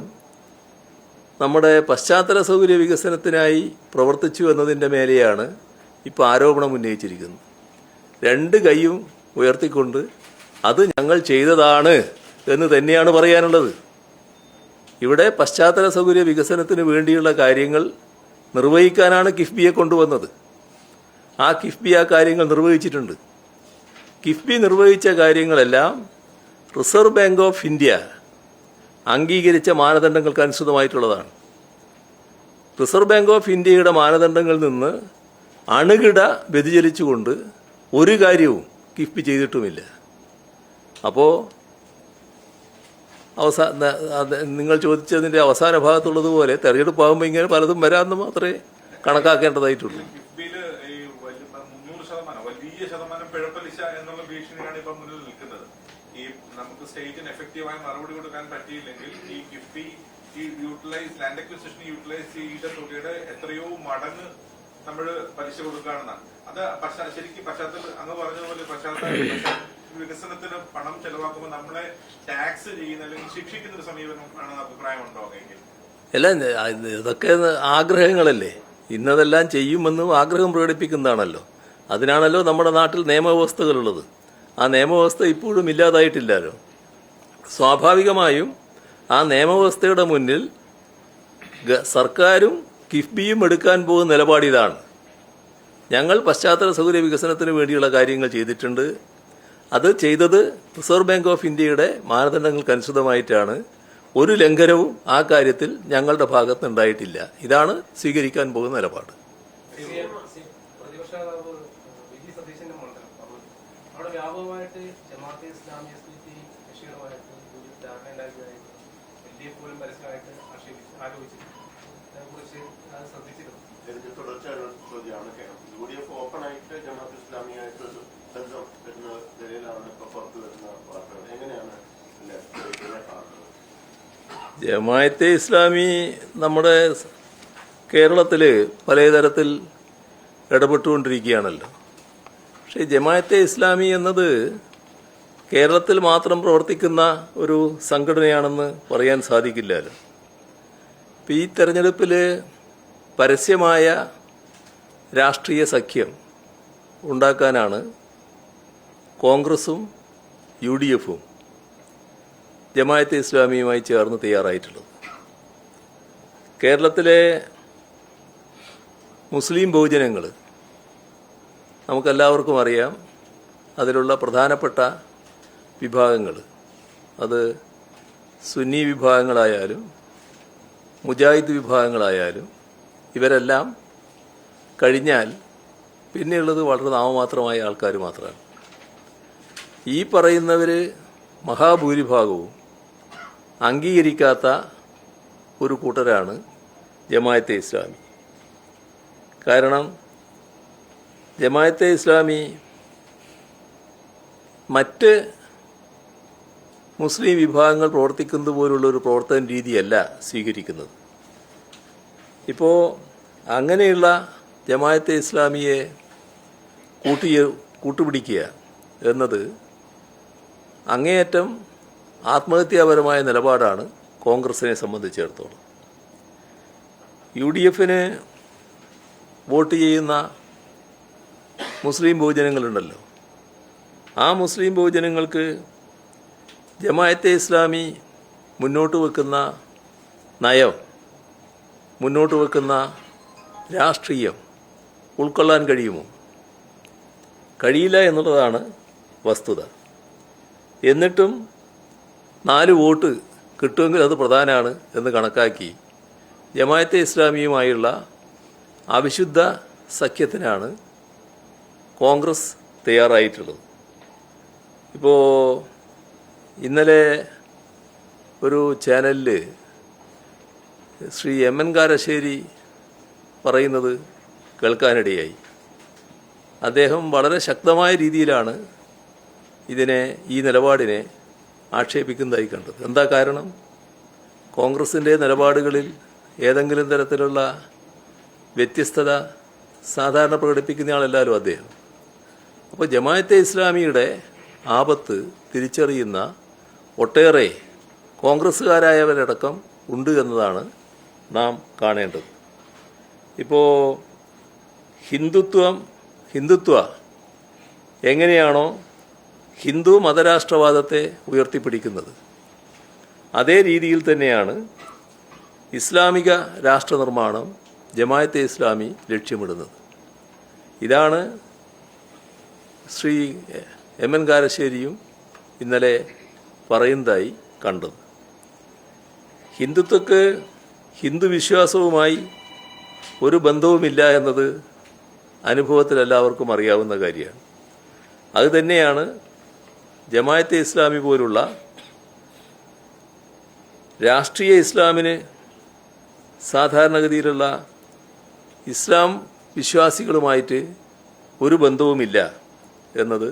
നമ്മുടെ പശ്ചാത്തല സൗകര്യ വികസനത്തിനായി പ്രവർത്തിച്ചു എന്നതിൻ്റെ മേലെയാണ് ഇപ്പോൾ ആരോപണം ഉന്നയിച്ചിരിക്കുന്നത്. 2 കൈയും ഉയർത്തിക്കൊണ്ട് അത് ഞങ്ങൾ ചെയ്തതാണ് എന്ന് തന്നെയാണ് പറയാനുള്ളത്. ഇവിടെ പശ്ചാത്തല സൗകര്യ വികസനത്തിന് വേണ്ടിയുള്ള കാര്യങ്ങൾ നിർവഹിക്കാനാണ് കിഫ്ബിയെ കൊണ്ടുവന്നത്. ആ കിഫ്ബി ആ കാര്യങ്ങൾ നിർവഹിച്ചിട്ടുണ്ട്. കിഫ്ബി നിർവഹിച്ച കാര്യങ്ങളെല്ലാം റിസർവ് ബാങ്ക് ഓഫ് ഇന്ത്യ അംഗീകരിച്ച മാനദണ്ഡങ്ങൾക്ക് അനുസൃതമായിട്ടുള്ളതാണ്. റിസർവ് ബാങ്ക് ഓഫ് ഇന്ത്യയുടെ മാനദണ്ഡങ്ങളിൽ നിന്ന് അണുകിട വ്യതിചലിച്ചുകൊണ്ട് ഒരു കാര്യവും കിഫ്ബി ചെയ്തിട്ടുമില്ല. അപ്പോൾ നിങ്ങൾ ചോദിച്ചതിൻ്റെ അവസാന ഭാഗത്തുള്ളതുപോലെ തെരഞ്ഞെടുപ്പാകുമ്പോൾ ഇങ്ങനെ പലതും വരാമെന്ന് മാത്രമേ കണക്കാക്കേണ്ടതായിട്ടുള്ളൂ. കിഫ്ബിയില് ഈ 300% വലിയ ശതമാനം പിഴപ്പലിശ എന്നുള്ള ഭീഷണിയാണ് ഇപ്പൊ മുന്നിൽ നിൽക്കുന്നത്. ഈ നമുക്ക് സ്റ്റേറ്റിന് എഫക്റ്റീവായി മറുപടി കൊടുക്കാൻ പറ്റിയില്ലെങ്കിൽ ഈ കിഫ്ബി ഈ ലാൻഡ് അക്വിസിഷൻ യൂട്ടിലൈസ് ചെയ്ത തുകയുടെ എത്രയോ മടങ്ങ് നമ്മൾ പലിശ കൊടുക്കുകയാണെന്നാണ്. അത് ശരിക്കും പശ്ചാത്തലം അങ്ങ് പറഞ്ഞതുപോലെ പശ്ചാത്തല വികസനത്തിന് പണം ചെലവാക്കുമ്പോൾ നമ്മളെ ടാക്സ് ചെയ്യുന്ന അല്ലെങ്കിൽ ശിക്ഷിക്കുന്ന ഒരു സമീപനം ആണെന്ന് അഭിപ്രായമുണ്ടോ? അല്ല, ഇതൊക്കെ ആഗ്രഹങ്ങളല്ലേ. ഇന്നതെല്ലാം ചെയ്യുമെന്നും ആഗ്രഹം പ്രകടിപ്പിക്കുന്നതാണല്ലോ. അതിനാണല്ലോ നമ്മുടെ നാട്ടിൽ നിയമവ്യവസ്ഥകളുള്ളത്. ആ നിയമവ്യവസ്ഥ ഇപ്പോഴും ഇല്ലാതായിട്ടില്ലല്ലോ. സ്വാഭാവികമായും ആ നിയമവ്യവസ്ഥയുടെ മുന്നിൽ സർക്കാരും കിഫ്ബിയും എടുക്കാൻ പോകുന്ന നിലപാടിതാണ്. ഞങ്ങൾ പശ്ചാത്തല സൗകര്യ വികസനത്തിന് വേണ്ടിയുള്ള കാര്യങ്ങൾ ചെയ്തിട്ടുണ്ട്. അത് ചെയ്തത് റിസർവ് ബാങ്ക് ഓഫ് ഇന്ത്യയുടെ മാനദണ്ഡങ്ങൾക്കനുസൃതമായിട്ടാണ്. ഒരു ലംഘനവും ആ കാര്യത്തിൽ ഞങ്ങളുടെ ഭാഗത്ത് ഉണ്ടായിട്ടില്ല. ഇതാണ് സ്വീകരിക്കാൻ പോകുന്ന നിലപാട്. പ്രതിപക്ഷ നേതാവ് വി. സതീശന്റെ മണ്ഡലം അവിടെ വ്യാപകമായിട്ട് ജമാഅത്തെ ഇസ്ലാമി ബഷീറുമായിട്ട് ഒരു ധാരണ ഉണ്ടാക്കിയതായിട്ട് LDF പോലും പരസ്യമായിട്ട് ആരോപിച്ചിരുന്നു. അതിനെക്കുറിച്ച് അത് ശ്രദ്ധിച്ചിരുന്നു. ഇതിന്റെ തുടർച്ചയായുള്ള ചോദ്യമാണ്. UDF ഓപ്പണായിട്ട് ജമാഅത്ത് ഇസ്ലാമിയായിട്ട് ഒരു ബന്ധം വരുന്ന നിലയിലാണ് ഇപ്പൊ പുറത്തു വരുന്ന വാർത്തകൾ. എങ്ങനെയാണ് ഇതിനെ കാണുന്നത്? ജമാഅത്തെ ഇസ്ലാമി നമ്മുടെ കേരളത്തിൽ പലതരത്തിൽ ഇടപെട്ടുകൊണ്ടിരിക്കുകയാണല്ലോ. പക്ഷേ ജമാഅത്തെ ഇസ്ലാമി എന്നത് കേരളത്തിൽ മാത്രം പ്രവർത്തിക്കുന്ന ഒരു സംഘടനയാണെന്ന് പറയാൻ സാധിക്കില്ലല്ലോ. ഇപ്പം ഈ തെരഞ്ഞെടുപ്പിൽ പരസ്യമായ രാഷ്ട്രീയ സഖ്യം ഉണ്ടാക്കാനാണ് കോൺഗ്രസും UDFും ജമാഅത്തെ ഇസ്ലാമിയുമായി ചേർന്ന് തയ്യാറായിട്ടുള്ളത്. കേരളത്തിലെ മുസ്ലിം ബഹുജനങ്ങൾ നമുക്കെല്ലാവർക്കും അറിയാം. അതിലുള്ള പ്രധാനപ്പെട്ട വിഭാഗങ്ങൾ, അത് സുന്നി വിഭാഗങ്ങളായാലും മുജാഹിദ് വിഭാഗങ്ങളായാലും, ഇവരെല്ലാം കഴിഞ്ഞാൽ പിന്നെയുള്ളത് വളരെ നാമമാത്രമായ ആൾക്കാർ മാത്രമാണ്. ഈ പറയുന്നവർ മഹാഭൂരിഭാഗവും അംഗീകരിക്കാത്ത ഒരു കൂട്ടരാണ് ജമാഅത്തെ ഇസ്ലാമി. കാരണം ജമാഅത്തെ ഇസ്ലാമി മറ്റ് മുസ്ലിം വിഭാഗങ്ങൾ പ്രവർത്തിക്കുന്നത് പോലുള്ളൊരു പ്രവർത്തന രീതിയല്ല സ്വീകരിക്കുന്നത്. ഇപ്പോൾ അങ്ങനെയുള്ള ജമാഅത്തെ ഇസ്ലാമിയെ കൂട്ടുപിടിക്കുക എന്നത് അങ്ങേയറ്റം ആത്മഹത്യാപരമായ നിലപാടാണ് കോൺഗ്രസിനെ സംബന്ധിച്ചിടത്തോളം. UDFന് വോട്ട് ചെയ്യുന്ന മുസ്ലിം ബഹുജനങ്ങളുണ്ടല്ലോ, ആ മുസ്ലിം ബഹുജനങ്ങൾക്ക് ജമാഅത്തെ ഇസ്ലാമി മുന്നോട്ട് വെക്കുന്ന നയം, മുന്നോട്ട് വെക്കുന്ന രാഷ്ട്രീയം ഉൾക്കൊള്ളാൻ കഴിയുമോ? കഴിയില്ല എന്നുള്ളതാണ് വസ്തുത. എന്നിട്ടും 4 വോട്ട് കിട്ടുമെങ്കിൽ അത് പ്രധാനമാണ് എന്ന് കണക്കാക്കി ജമാഅത്തെ ഇസ്ലാമിയുമായുള്ള അവിശുദ്ധ സഖ്യത്തിനാണ് കോൺഗ്രസ് തയ്യാറായിട്ടുള്ളത്. ഇപ്പോൾ ഇന്നലെ ഒരു ചാനലിൽ ശ്രീ MN കാരശ്ശേരി പറയുന്നത് കേൾക്കാനിടയായി. അദ്ദേഹം വളരെ ശക്തമായ രീതിയിലാണ് ഈ നിലപാടിനെ ആക്ഷേപിക്കുന്നതായി കണ്ടത്. എന്താ കാരണം? കോൺഗ്രസിൻ്റെ നിലപാടുകളിൽ ഏതെങ്കിലും തരത്തിലുള്ള വ്യത്യസ്തത സാധാരണ പ്രകടിപ്പിക്കുന്നയാളെല്ലാവരും അദ്ദേഹം. അപ്പോൾ ജമാഅത്തെ ഇസ്ലാമിയുടെ ആപത്ത് തിരിച്ചറിയുന്ന ഒട്ടേറെ കോൺഗ്രസ്സുകാരായവരടക്കം ഉണ്ട് എന്നതാണ് നാം കാണേണ്ടത്. ഇപ്പോൾ ഹിന്ദുത്വ എങ്ങനെയാണോ ഹിന്ദു മതരാഷ്ട്രവാദത്തെ ഉയർത്തിപ്പിടിക്കുന്നത്, അതേ രീതിയിൽ തന്നെയാണ് ഇസ്ലാമിക രാഷ്ട്രനിർമ്മാണം ജമാഅത്തെ ഇസ്ലാമി ലക്ഷ്യമിടുന്നത്. ഇതാണ് ശ്രീ MN കാരശ്ശേരിയും ഇന്നലെ പറയുന്നതായി കണ്ടത്. ഹിന്ദുത്വക്ക് ഹിന്ദു വിശ്വാസവുമായി ഒരു ബന്ധവുമില്ല എന്നത് അനുഭവത്തിൽ എല്ലാവർക്കും അറിയാവുന്ന കാര്യമാണ്. അതുതന്നെയാണ് ജമാഅത്തെ ഇസ്ലാമി പോലുള്ള രാഷ്ട്രീയ ഇസ്ലാമിന് സാധാരണഗതിയിലുള്ള ഇസ്ലാം വിശ്വാസികളുമായിട്ട് ഒരു ബന്ധവുമില്ല എന്നത്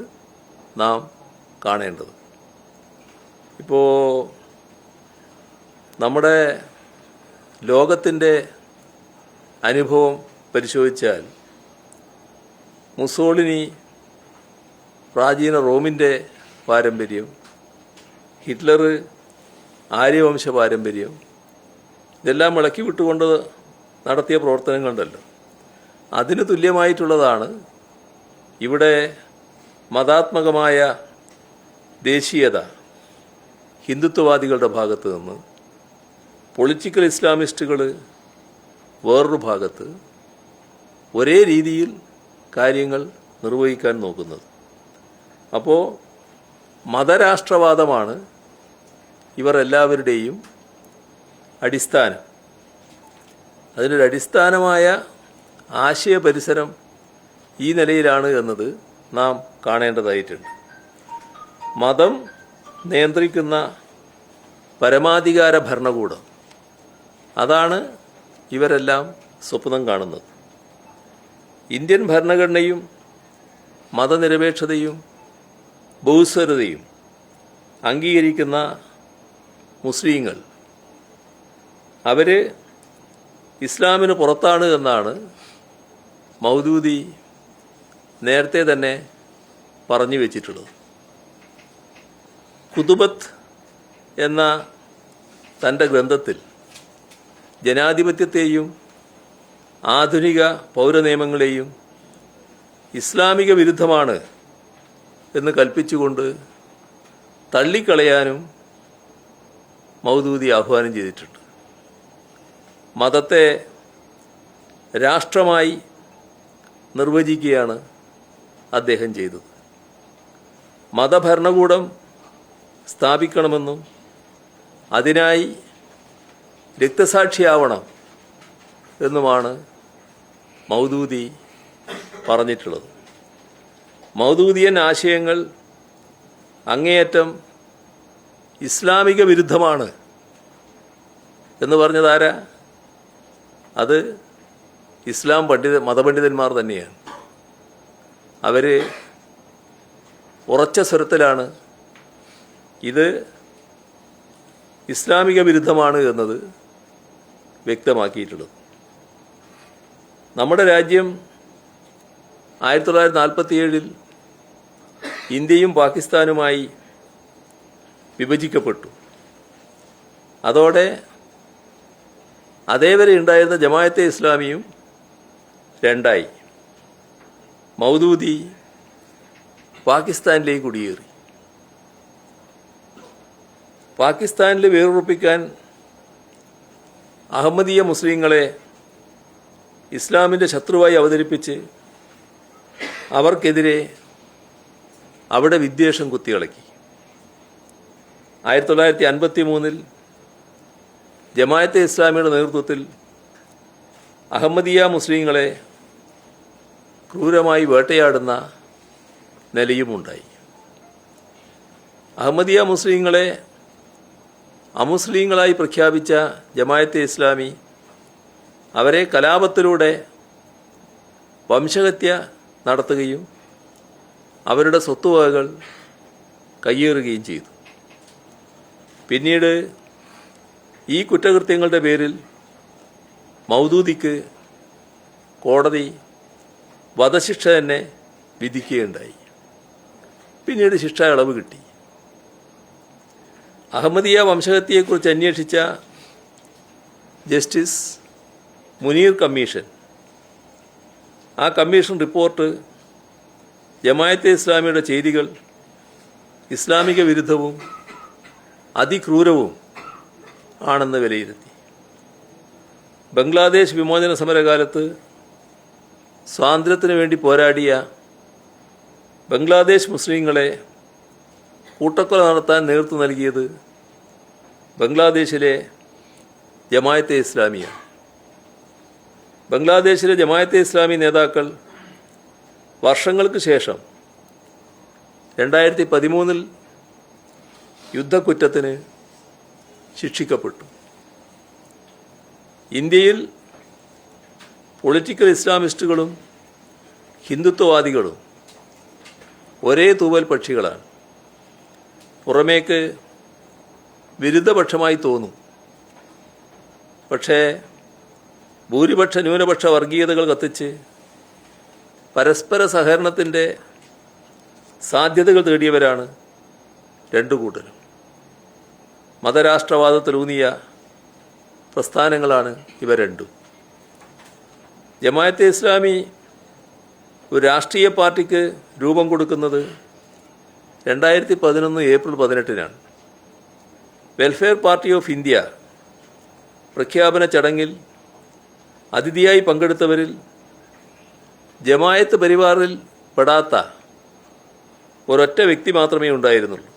നാം കാണേണ്ടത്. ഇപ്പോൾ നമ്മുടെ ലോകത്തിൻ്റെ അനുഭവം പരിശോധിച്ചാൽ മുസോളിനി പ്രാചീന റോമിൻ്റെ പാരമ്പര്യം, ഹിറ്റ്ലർ ആര്യവംശ പാരമ്പര്യം, ഇതെല്ലാം ഇളക്കി വിട്ടുകൊണ്ട് നടത്തിയ പ്രവർത്തനങ്ങളുണ്ടല്ലോ. അതിന് തുല്യമായിട്ടുള്ളതാണ് ഇവിടെ മതാത്മകമായ ദേശീയത ഹിന്ദുത്വവാദികളുടെ ഭാഗത്ത് നിന്ന്, പൊളിറ്റിക്കൽ ഇസ്ലാമിസ്റ്റുകൾ വേറൊരു ഭാഗത്ത് ഒരേ രീതിയിൽ കാര്യങ്ങൾ നിർവഹിക്കാൻ നോക്കുന്നത്. അപ്പോൾ മതരാഷ്ട്രവാദമാണ് ഇവർ എല്ലാവരുടെയും അടിസ്ഥാനം, അതിനൊരു അടിസ്ഥാനമായ ആശയ പരിസരം ഈ നിലയിലാണ് എന്നത് നാം കാണേണ്ടതായിട്ടുണ്ട്. മതം നിയന്ത്രിക്കുന്ന പരമാധികാര ഭരണകൂടം, അതാണ് ഇവരെല്ലാം സ്വപ്നം കാണുന്നത്. ഇന്ത്യൻ ഭരണഘടനയും മതനിരപേക്ഷതയും ബഹുസ്വരതയും അംഗീകരിക്കുന്ന മുസ്ലിങ്ങൾ അവർ ഇസ്ലാമിന് പുറത്താണ് എന്നാണ് മൗദൂദി നേരത്തെ തന്നെ പറഞ്ഞു വെച്ചിട്ടുള്ളത്. കുതുബത്ത് എന്ന തൻ്റെ ഗ്രന്ഥത്തിൽ ജനാധിപത്യത്തെയും ആധുനിക പൗരനിയമങ്ങളെയും ഇസ്ലാമിക വിരുദ്ധമാണ് എന്ന് കൽപ്പിച്ചുകൊണ്ട് തള്ളിക്കളയാനും മൗദൂദി ആഹ്വാനം ചെയ്തിട്ടുണ്ട്. മതത്തെ രാഷ്ട്രമായി നിർവചിക്കുകയാണ് അദ്ദേഹം ചെയ്തത്. മതഭരണകൂടം സ്ഥാപിക്കണമെന്നും അതിനായി രക്തസാക്ഷിയാവണം എന്നുമാണ് മൗദൂദി പറഞ്ഞിട്ടുള്ളത്. മൗദൂദിയൻ ആശയങ്ങൾ അങ്ങേയറ്റം ഇസ്ലാമിക വിരുദ്ധമാണ് എന്ന് പറഞ്ഞതാരാ? അത് ഇസ്ലാം മതപണ്ഡിതന്മാർ തന്നെയാണ്. അവർ ഉറച്ച സ്വരത്തിലാണ് ഇത് ഇസ്ലാമിക വിരുദ്ധമാണ് എന്നത് വ്യക്തമാക്കിയിട്ടുള്ളത്. നമ്മുടെ രാജ്യം 1947 ഇന്ത്യയും പാകിസ്ഥാനുമായി വിഭജിക്കപ്പെട്ടു. അതോടെ അതേവരെ ഉണ്ടായിരുന്ന ജമാഅത്തെ ഇസ്ലാമിയും രണ്ടായി. മൗദൂദി പാകിസ്ഥാനിലേക്ക് കുടിയേറി. പാകിസ്ഥാനിൽ വേറുറപ്പിക്കാൻ അഹമ്മദീയ മുസ്ലിങ്ങളെ ഇസ്ലാമിൻ്റെ ശത്രുവായി അവതരിപ്പിച്ച് അവർക്കെതിരെ അവിടെ വിദ്വേഷം കുത്തിയിളക്കി. 1953 ജമാഅത്തെ ഇസ്ലാമിയുടെ നേതൃത്വത്തിൽ അഹമ്മദിയ മുസ്ലിങ്ങളെ ക്രൂരമായി വേട്ടയാടുന്ന നിലയുമുണ്ടായി. അഹമ്മദിയ മുസ്ലിങ്ങളെ അമുസ്ലിങ്ങളായി പ്രഖ്യാപിച്ച ജമാഅത്തെ ഇസ്ലാമി അവരെ കലാപത്തിലൂടെ വംശഹത്യ നടത്തുകയും അവരുടെ സ്വത്തുവകകൾ കയ്യേറുകയും ചെയ്തു. പിന്നീട് ഈ കുറ്റകൃത്യങ്ങളുടെ പേരിൽ മൗദൂദിക്ക് കോടതി വധശിക്ഷ തന്നെ വിധിക്കുകയുണ്ടായി. പിന്നീട് ശിക്ഷ ഇളവ് കിട്ടി. അഹമ്മദിയ വംശഹത്യയെക്കുറിച്ച് അന്വേഷിച്ച ജസ്റ്റിസ് മുനീർ കമ്മീഷൻ, ആ കമ്മീഷൻ റിപ്പോർട്ട് ജമാഅത്തെ ഇസ്ലാമിയുടെ ചെയ്തികൾ ഇസ്ലാമിക വിരുദ്ധവും അതിക്രൂരവും ആണെന്ന് വിലയിരുത്തി. ബംഗ്ലാദേശ് വിമോചന സമരകാലത്ത് സ്വാതന്ത്ര്യത്തിന് വേണ്ടി പോരാടിയ ബംഗ്ലാദേശ് മുസ്ലിങ്ങളെ കൂട്ടക്കൊല നടത്താൻ നേതൃത്വം നൽകിയത് ബംഗ്ലാദേശിലെ ജമാഅത്തെ ഇസ്ലാമിയാണ്. ബംഗ്ലാദേശിലെ ജമാഅത്തെ ഇസ്ലാമി നേതാക്കൾ വർഷങ്ങൾക്ക് ശേഷം 2013 യുദ്ധക്കുറ്റത്തിന് ശിക്ഷിക്കപ്പെട്ടു. ഇന്ത്യയിൽ പൊളിറ്റിക്കൽ ഇസ്ലാമിസ്റ്റുകളും ഹിന്ദുത്വവാദികളും ഒരേ തൂവൽ പക്ഷികളാണ്. പുറമേക്ക് വിരുദ്ധപക്ഷമായി തോന്നും, പക്ഷേ ഭൂരിപക്ഷ ന്യൂനപക്ഷ വർഗീയതകൾ കത്തിച്ച് പരസ്പര സഹകരണത്തിൻ്റെ സാധ്യതകൾ തേടിയവരാണ് രണ്ടു കൂട്ടരും. മതരാഷ്ട്രവാദത്തിലൂന്നിയ പ്രസ്ഥാനങ്ങളാണ് ഇവ രണ്ടും. ജമാഅത്തെ ഇസ്ലാമി ഒരു രാഷ്ട്രീയ പാർട്ടിക്ക് രൂപം കൊടുക്കുന്നത് 2011 ഏപ്രിൽ 18-നാണ്. വെൽഫെയർ പാർട്ടി ഓഫ് ഇന്ത്യ പ്രഖ്യാപന ചടങ്ങിൽ അതിഥിയായി പങ്കെടുത്തവരിൽ ജമാഅത്ത് പരിവാറിൽ പെടാത്ത ഒരൊറ്റ വ്യക്തി മാത്രമേ ഉണ്ടായിരുന്നുള്ളൂ.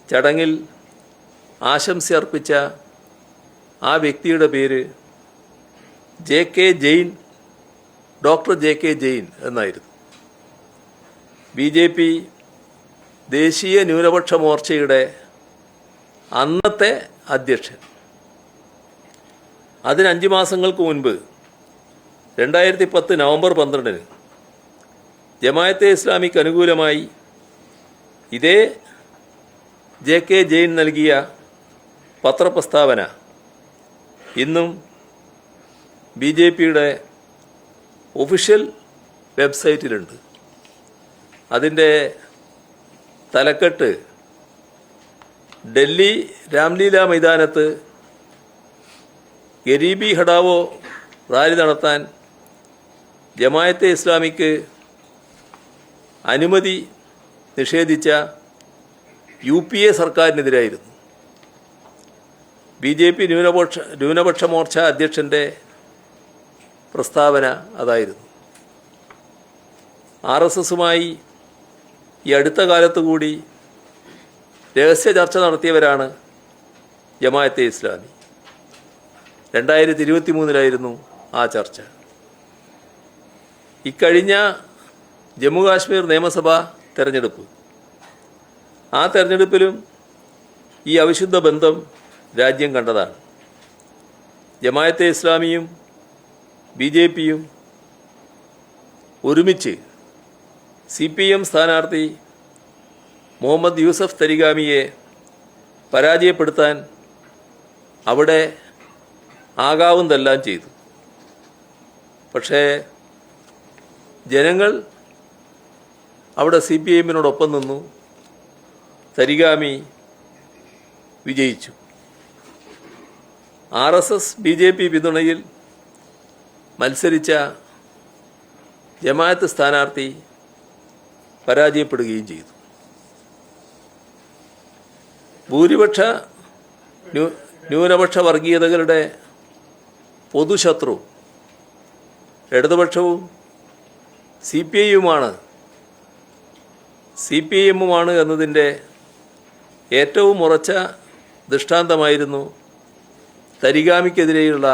ചടങ്ങിൽ ആശംസ അർപ്പിച്ച ആ വ്യക്തിയുടെ പേര് ഡോക്ടർ ജെ കെ ജെയിൻ എന്നായിരുന്നു. BJP ദേശീയ ന്യൂനപക്ഷ മോർച്ചയുടെ അന്നത്തെ അധ്യക്ഷൻ. അതിന് 5 മാസങ്ങൾക്ക് മുൻപ് 2010 നവംബർ 12 ജമാഅത്തെ ഇസ്ലാമിക്ക് അനുകൂലമായി ഇതേ ജെ കെ ജെയിൻ നൽകിയ പത്രപ്രസ്താവന ഇന്നും BJPയുടെ ഒഫീഷ്യൽ വെബ്സൈറ്റിലുണ്ട്. അതിൻ്റെ തലക്കെട്ട് ഡൽഹി രാംലീല മൈതാനത്ത് ഗരീബി ഹടാവോ റാലി നടത്താൻ ജമാഅത്തെ ഇസ്ലാമിക്ക് അനുമതി നിഷേധിച്ച UPA സർക്കാരിനെതിരായിരുന്നു. BJP ന്യൂനപക്ഷ മോർച്ച അധ്യക്ഷൻ്റെ പ്രസ്താവന അതായിരുന്നു. RSSുമായി ഈ അടുത്ത കാലത്ത് കൂടി രഹസ്യ ചർച്ച നടത്തിയവരാണ് ജമാഅത്തെ ഇസ്ലാമി. 2023 ആ ചർച്ച. ഇക്കഴിഞ്ഞ ജമ്മു കാശ്മീർ നിയമസഭാ തെരഞ്ഞെടുപ്പ്, ആ തെരഞ്ഞെടുപ്പിലും ഈ അവിശുദ്ധ ബന്ധം രാജ്യം കണ്ടതാണ്. ജമാഅത്തെ ഇസ്ലാമിയും BJPയും ഒരുമിച്ച് CPM സ്ഥാനാർത്ഥി മുഹമ്മദ് യൂസഫ് തരിഗാമിയെ പരാജയപ്പെടുത്താൻ അവിടെ ആകാവുന്നതെല്ലാം ചെയ്തു. പക്ഷേ ജനങ്ങൾ അവിടെ CPMനോടൊപ്പം നിന്നു. തരിഗാമി വിജയിച്ചു. RSS BJP പിന്തുണയിൽ മത്സരിച്ച ജമാഅത്ത് സ്ഥാനാർത്ഥി പരാജയപ്പെടുകയും ചെയ്തു. ഭൂരിപക്ഷ ന്യൂനപക്ഷ വർഗീയതകളുടെ പൊതുശത്രു ഇടതുപക്ഷവും CPIയുമാണ് എന്നതിൻ്റെ ഏറ്റവും ഉറച്ച ദൃഷ്ടാന്തമായിരുന്നു തരിഗാമിക്കെതിരെയുള്ള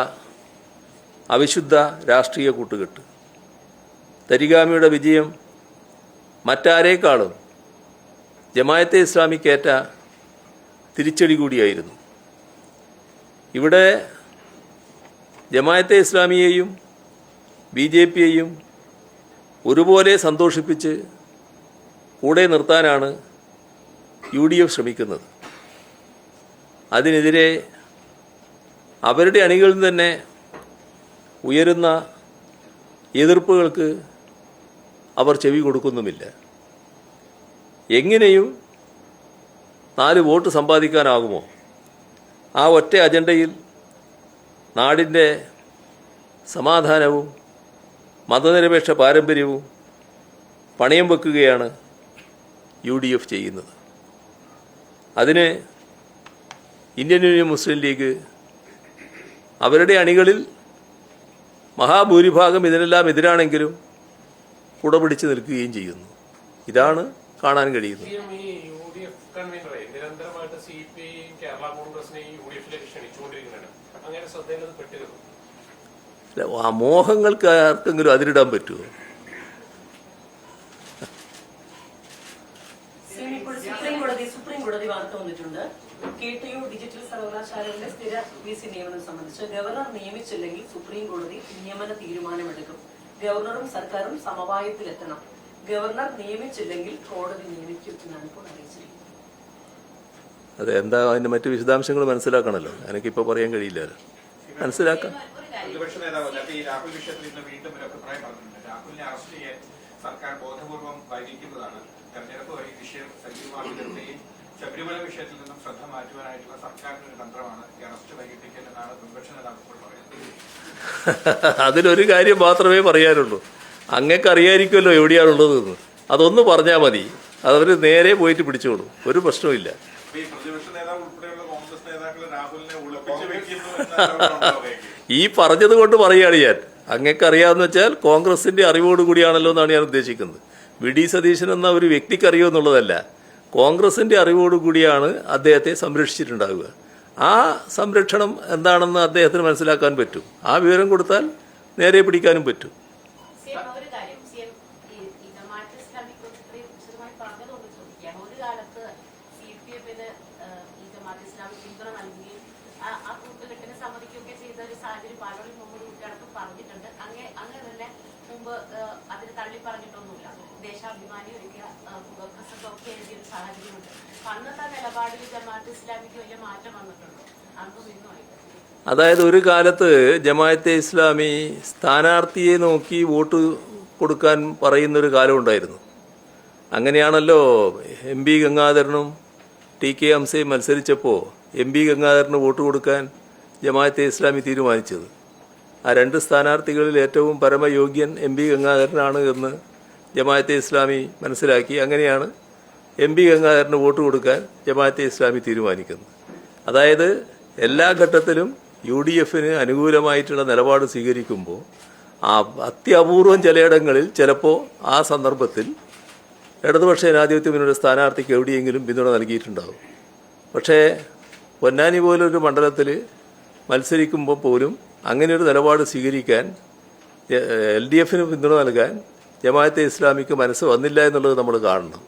അവിശുദ്ധ രാഷ്ട്രീയ കൂട്ടുകെട്ട്. തരിഗാമിയുടെ വിജയം മറ്റാരേക്കാളും ജമാഅത്തെ ഇസ്ലാമിക്കേറ്റ തിരിച്ചടി കൂടിയായിരുന്നു. ഇവിടെ ജമാഅത്തെ ഇസ്ലാമിയെയും BJPയെയും ഒരുപോലെ സന്തോഷിപ്പിച്ച് കൂടെ നിർത്താനാണ് UDF ശ്രമിക്കുന്നത്. അതിനെതിരെ അവരുടെ അണികളിൽ തന്നെ ഉയരുന്ന എതിർപ്പുകൾക്ക് അവർ ചെവി കൊടുക്കുന്നുമില്ല. എങ്ങനെയും 4 വോട്ട് സമ്പാദിക്കാനാകുമോ? ആ ഒറ്റ അജണ്ടയിൽ നാടിൻ്റെ സമാധാനവും മതനിരപേക്ഷ പാരമ്പര്യവും പണയം വെക്കുകയാണ് UDF ചെയ്യുന്നത്. അതിന് ഇന്ത്യൻ യൂണിയൻ മുസ്ലിം ലീഗ് അവരുടെ അണികളിൽ മഹാഭൂരിഭാഗം ഇതിനെല്ലാം എതിരാണെങ്കിലും കുടപിടിച്ച് നിൽക്കുകയും ചെയ്യുന്നു. ഇതാണ് കാണാൻ കഴിയുന്നത്. ഈ UDF കൺവീനറെ നിരന്തരമായിട്ട് CPIയും കേരള കോൺഗ്രസിനെയും UDFിലേക്ക് ക്ഷണിച്ചുകൊണ്ടിരിക്കുന്നുണ്ട്. അങ്ങനെ ശ്രദ്ധയിൽ പെട്ടിരുന്നു. ആ മോഹങ്ങൾക്ക് ആർക്കെങ്കിലും അതിരിടാൻ പറ്റുമോ? സുപ്രീം കോടതി വാർത്ത വന്നിട്ടുണ്ട്. KTU ഡിജിറ്റൽ സർവകലാശാലയുടെ സ്ഥിര VC നിയമനം സംബന്ധിച്ച് ഗവർണർ നിയമിച്ചില്ലെങ്കിൽ സുപ്രീം കോടതി നിയമന തീരുമാനമെടുക്കും. ഗവർണറും സർക്കാരും സമവായത്തിലെത്തണം. ഗവർണർ നിയമിച്ചില്ലെങ്കിൽ കോടതി നിയമിക്കും എന്നാണ് ഇപ്പോൾ അറിയിച്ചിരിക്കുന്നത്. അതെ, എന്താ അതിന്റെ മറ്റു വിശദാംശങ്ങൾ മനസ്സിലാക്കണമല്ലോ. എനിക്കിപ്പോൾ പറയാൻ കഴിയില്ലല്ലോ. മനസ്സിലാക്കാം. പ്രതിപക്ഷ നേതാവ് ഈ രാഹുൽ വിഷയത്തിൽ ഇന്ന് വീണ്ടും ഒരു അഭിപ്രായം പറഞ്ഞിട്ടുണ്ട്. രാഹുലിനെ അറസ്റ്റ് ചെയ്യാൻ സർക്കാർ ബോധപൂർവം വൈകിക്കുന്നതാണ്. തെരഞ്ഞെടുപ്പ് വഴി വിഷയം സജീവമാക്കി നിർത്തുകയും ശബരിമല വിഷയത്തിൽ നിന്നും ശ്രദ്ധ മാറ്റുവാനായിട്ടുള്ള സർക്കാരിന്റെ ഒരു തന്ത്രമാണ് ഈ അറസ്റ്റ് വൈകിപ്പിക്കൽ എന്നാണ് പ്രതിപക്ഷ നേതാവ് ഇപ്പോൾ പറയുന്നത്. അതിലൊരു കാര്യം മാത്രമേ പറയാനുള്ളൂ. അങ്ങക്ക് അറിയായിരിക്കുമല്ലോ എവിടെയാണുള്ളതെന്ന്. അതൊന്ന് പറഞ്ഞാൽ മതി. അതവർ നേരെ പോയിട്ട് പിടിച്ചോളൂ. ഒരു പ്രശ്നവുമില്ല. ഈ പ്രതിപക്ഷ നേതാവ് ഉൾപ്പെടെയുള്ള കോൺഗ്രസ് നേതാക്കൾ രാഹുലിനെ ഒളിപ്പിച്ച് വെക്കുന്നു എന്നാണ് ഈ പറഞ്ഞത് കൊണ്ട് പറയുകയാണ് ഞാൻ. അങ്ങക്ക് അറിയാമെന്ന് വെച്ചാൽ കോൺഗ്രസിന്റെ അറിവോടുകൂടിയാണല്ലോ എന്നാണ് ഞാൻ ഉദ്ദേശിക്കുന്നത്. VD സതീശൻ എന്ന ഒരു വ്യക്തിക്ക് അറിയുമെന്നുള്ളതല്ല, കോൺഗ്രസിന്റെ അറിവോടുകൂടിയാണ് അദ്ദേഹത്തെ സംരക്ഷിച്ചിട്ടുണ്ടാവുക. ആ സംരക്ഷണം എന്താണെന്ന് അദ്ദേഹത്തിന് മനസ്സിലാക്കാൻ പറ്റും. ആ വിവരം കൊടുത്താൽ നേരെ പിടിക്കാനും പറ്റും. ഒരു കാര്യം ഈ ജമാഅത്തെ ഇസ്ലാമിയെ കുറിച്ച് ഇത്രയും വിശദമായി പറഞ്ഞതുകൊണ്ട് ചോദിക്കാം. ഒരു കാലത്ത് CPM-ന് ഈ ജമാഅത്തെ ഇസ്ലാമി പിന്തുണ നൽകുകയും ആ കൂട്ടുകെട്ടിനെ സമ്മതിക്കുകയൊക്കെ ചെയ്ത ഒരു സാഹചര്യം പാലോളി മുഹമ്മദ് കുട്ടിയടക്കം പറഞ്ഞിട്ടുണ്ട്. അങ്ങനെ തന്നെ മുമ്പ് അതിന് തള്ളി പറഞ്ഞിട്ടൊന്നുമില്ല. ദേശാഭിമാനി ഒരിക്കൽ പ്രസംഗമൊക്കെ എഴുതിയൊരു സാഹചര്യമുണ്ട്. അന്നത്തെ നിലപാടിൽ ജമാഅത്തെ ഇസ്ലാമിക്ക് വലിയ മാറ്റം വന്നിട്ടുണ്ടോ? അന്നും ഇന്നുമായിട്ട്. അതായത് ഒരു കാലത്ത് ജമാഅത്തെ ഇസ്ലാമി സ്ഥാനാർത്ഥിയെ നോക്കി വോട്ട് കൊടുക്കാൻ പറയുന്നൊരു കാലം ഉണ്ടായിരുന്നു. അങ്ങനെയാണല്ലോ MP ഗംഗാധരനും TK ഹംസയും മത്സരിച്ചപ്പോൾ MP Gangadharan vote കൊടുക്കാൻ ജമാഅത്തെ ഇസ്ലാമി തീരുമാനിച്ചത്. ആ രണ്ട് സ്ഥാനാർത്ഥികളിൽ ഏറ്റവും പരമയോഗ്യൻ MP ഗംഗാധരനാണ് എന്ന് ജമാഅത്തെ ഇസ്ലാമി മനസ്സിലാക്കി. അങ്ങനെയാണ് MP ഗംഗാധരന് വോട്ട് കൊടുക്കാൻ ജമാഅത്തെ ഇസ്ലാമി തീരുമാനിക്കുന്നത്. അതായത് എല്ലാ ഘട്ടത്തിലും UDF-ന് അനുകൂലമായിട്ടുള്ള നിലപാട് സ്വീകരിക്കുമ്പോൾ അത്യപൂർവം ചിലയിടങ്ങളിൽ ചിലപ്പോൾ ആ സന്ദർഭത്തിൽ ഇടതുപക്ഷ ജനാധിപത്യ മുന്നണിയുടെ സ്ഥാനാർത്ഥിക്ക് എവിടെയെങ്കിലും പിന്തുണ നൽകിയിട്ടുണ്ടാകും. പക്ഷേ പൊന്നാനി പോലൊരു മണ്ഡലത്തിൽ മത്സരിക്കുമ്പോൾ പോലും അങ്ങനെയൊരു നിലപാട് സ്വീകരിക്കാൻ LDF-ന് പിന്തുണ നൽകാൻ ജമാഅത്തെ ഇസ്ലാമിക്ക് മനസ്സ് വന്നില്ല എന്നുള്ളത് നമ്മൾ കാണണം.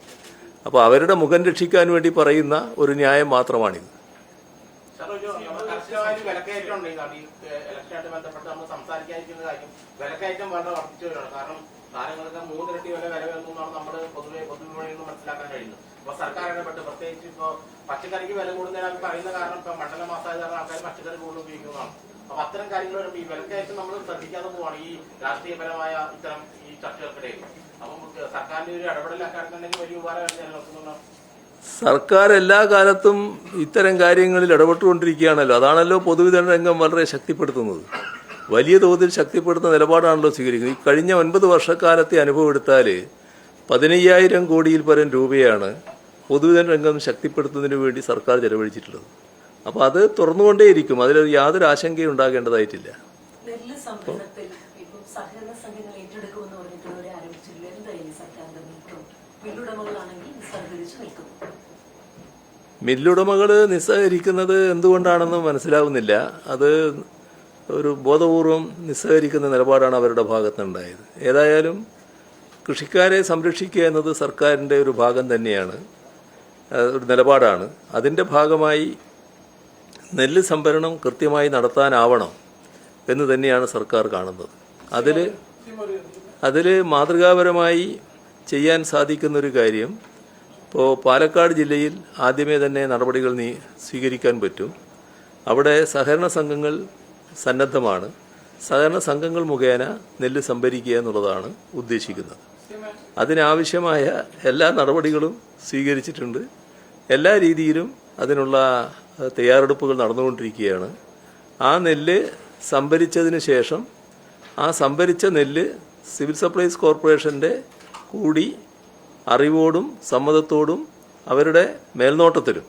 അപ്പോൾ അവരുടെ മുഖം രക്ഷിക്കാൻ വേണ്ടി പറയുന്ന ഒരു ന്യായം മാത്രമാണിത്. വിലക്കയറ്റം ഉണ്ട്. ഈ ഇലക്ഷനായിട്ട് ബന്ധപ്പെട്ട് നമ്മൾ സംസാരിക്കാതിരിക്കുന്ന കാര്യം വിലക്കയറ്റം വളരെ വർദ്ധിച്ചു വരികയാണ്. കാരണം താരങ്ങൾക്ക് 3 ഇരട്ടി വില വരുമെന്നാണ് നമ്മൾ പൊതുവിപണിയിൽ നിന്ന് മനസ്സിലാക്കാൻ കഴിയുന്നത്. അപ്പൊ സർക്കാർ ഇടപെട്ട് പ്രത്യേകിച്ച് ഇപ്പോൾ പച്ചക്കറിക്ക് വില കൂടുന്നതിന് പറയുന്ന കാരണം ഇപ്പൊ മണ്ഡല മാസമായ കാരണം ആൾക്കാർ പച്ചക്കറി കൂടുതൽ ഉപയോഗിക്കുന്നതാണ്. അപ്പൊ അത്തരം കാര്യങ്ങൾ വരുമ്പോൾ ഈ വിലക്കയറ്റം നമ്മൾ ശ്രദ്ധിക്കാതെ പോവാണ് ഈ രാഷ്ട്രീയപരമായ ഇത്തരം ഈ ചർച്ചകൾക്കിടയിൽ. അപ്പം സർക്കാരിന്റെ ഒരു ഇടപെടലാക്കാണെന്നുണ്ടെങ്കിൽ വലിയ ഉപകാരം ജനങ്ങൾക്കുന്നുണ്ടാവും. സർക്കാർ എല്ലാ കാലത്തും ഇത്തരം കാര്യങ്ങളിൽ ഇടപെട്ടുകൊണ്ടിരിക്കുകയാണല്ലോ. അതാണല്ലോ പൊതുവിതരണ രംഗം വളരെ ശക്തിപ്പെടുത്തുന്നത്. വലിയ തോതിൽ ശക്തിപ്പെടുത്തുന്ന നിലപാടാണല്ലോ സ്വീകരിക്കുന്നത്. ഈ കഴിഞ്ഞ 9 വർഷക്കാലത്തെ അനുഭവം എടുത്താൽ 15,000 കോടിയിൽ പരം രൂപയാണ് പൊതുവിതരണ രംഗം ശക്തിപ്പെടുത്തുന്നതിന് വേണ്ടി സർക്കാർ ചെലവഴിച്ചിട്ടുള്ളത്. അപ്പോൾ അത് തുറന്നുകൊണ്ടേയിരിക്കും. അതിൽ യാതൊരു ആശങ്കയും ഉണ്ടാകേണ്ടതായിട്ടില്ല. നെല്ല് സംഭരണത്തിൽ ഇപ്പം സഹകരണ സംഘങ്ങൾ ഏറ്റെടുക്കുമെന്ന് പറഞ്ഞിട്ടുള്ളവരെ ആരംഭിച്ചില്ല. എന്തായാലും സർക്കാരിന്റെ നീക്കം മില്ലുടമകളാണെങ്കിൽ സഹകരിച്ച് നിൽക്കുന്നു. മില്ലുടമകൾ നിസ്സഹകരിക്കുന്നത് എന്തുകൊണ്ടാണെന്ന് മനസ്സിലാവുന്നില്ല. അത് ഒരു ബോധപൂർവം നിസ്സഹകരിക്കുന്ന നിലപാടാണ് അവരുടെ ഭാഗത്തുനിന്നുണ്ടായത്. ഏതായാലും കൃഷിക്കാരെ സംരക്ഷിക്കുക എന്നത് സർക്കാരിൻ്റെ ഒരു ഭാഗം തന്നെയാണ്, ഒരു നിലപാടാണ്. അതിൻ്റെ ഭാഗമായി നെല്ല് സംഭരണം കൃത്യമായി നടത്താനാവണം എന്ന് തന്നെയാണ് സർക്കാർ കാണുന്നത്. അതിൽ മാതൃകാപരമായി ചെയ്യാൻ സാധിക്കുന്നൊരു കാര്യം ഇപ്പോൾ പാലക്കാട് ജില്ലയിൽ ആദ്യമേ തന്നെ നടപടികൾ സ്വീകരിക്കാൻ പറ്റും. അവിടെ സഹകരണ സംഘങ്ങൾ സന്നദ്ധമാണ്. സഹകരണ സംഘങ്ങൾ മുഖേന നെല്ല് സംഭരിക്കുക എന്നുള്ളതാണ് ഉദ്ദേശിക്കുന്നത്. അതിനാവശ്യമായ എല്ലാ നടപടികളും സ്വീകരിച്ചിട്ടുണ്ട്. എല്ലാ രീതിയിലും അതിനുള്ള തയ്യാറെടുപ്പുകൾ നടന്നുകൊണ്ടിരിക്കുകയാണ്. ആ നെല്ല് സംഭരിച്ചതിന് ശേഷം ആ സംഭരിച്ച നെല്ല് സിവിൽ സപ്ലൈസ് കോർപ്പറേഷൻ്റെ കൂടി അറിവോടും സമ്മതത്തോടും അവരുടെ മേൽനോട്ടത്തിലും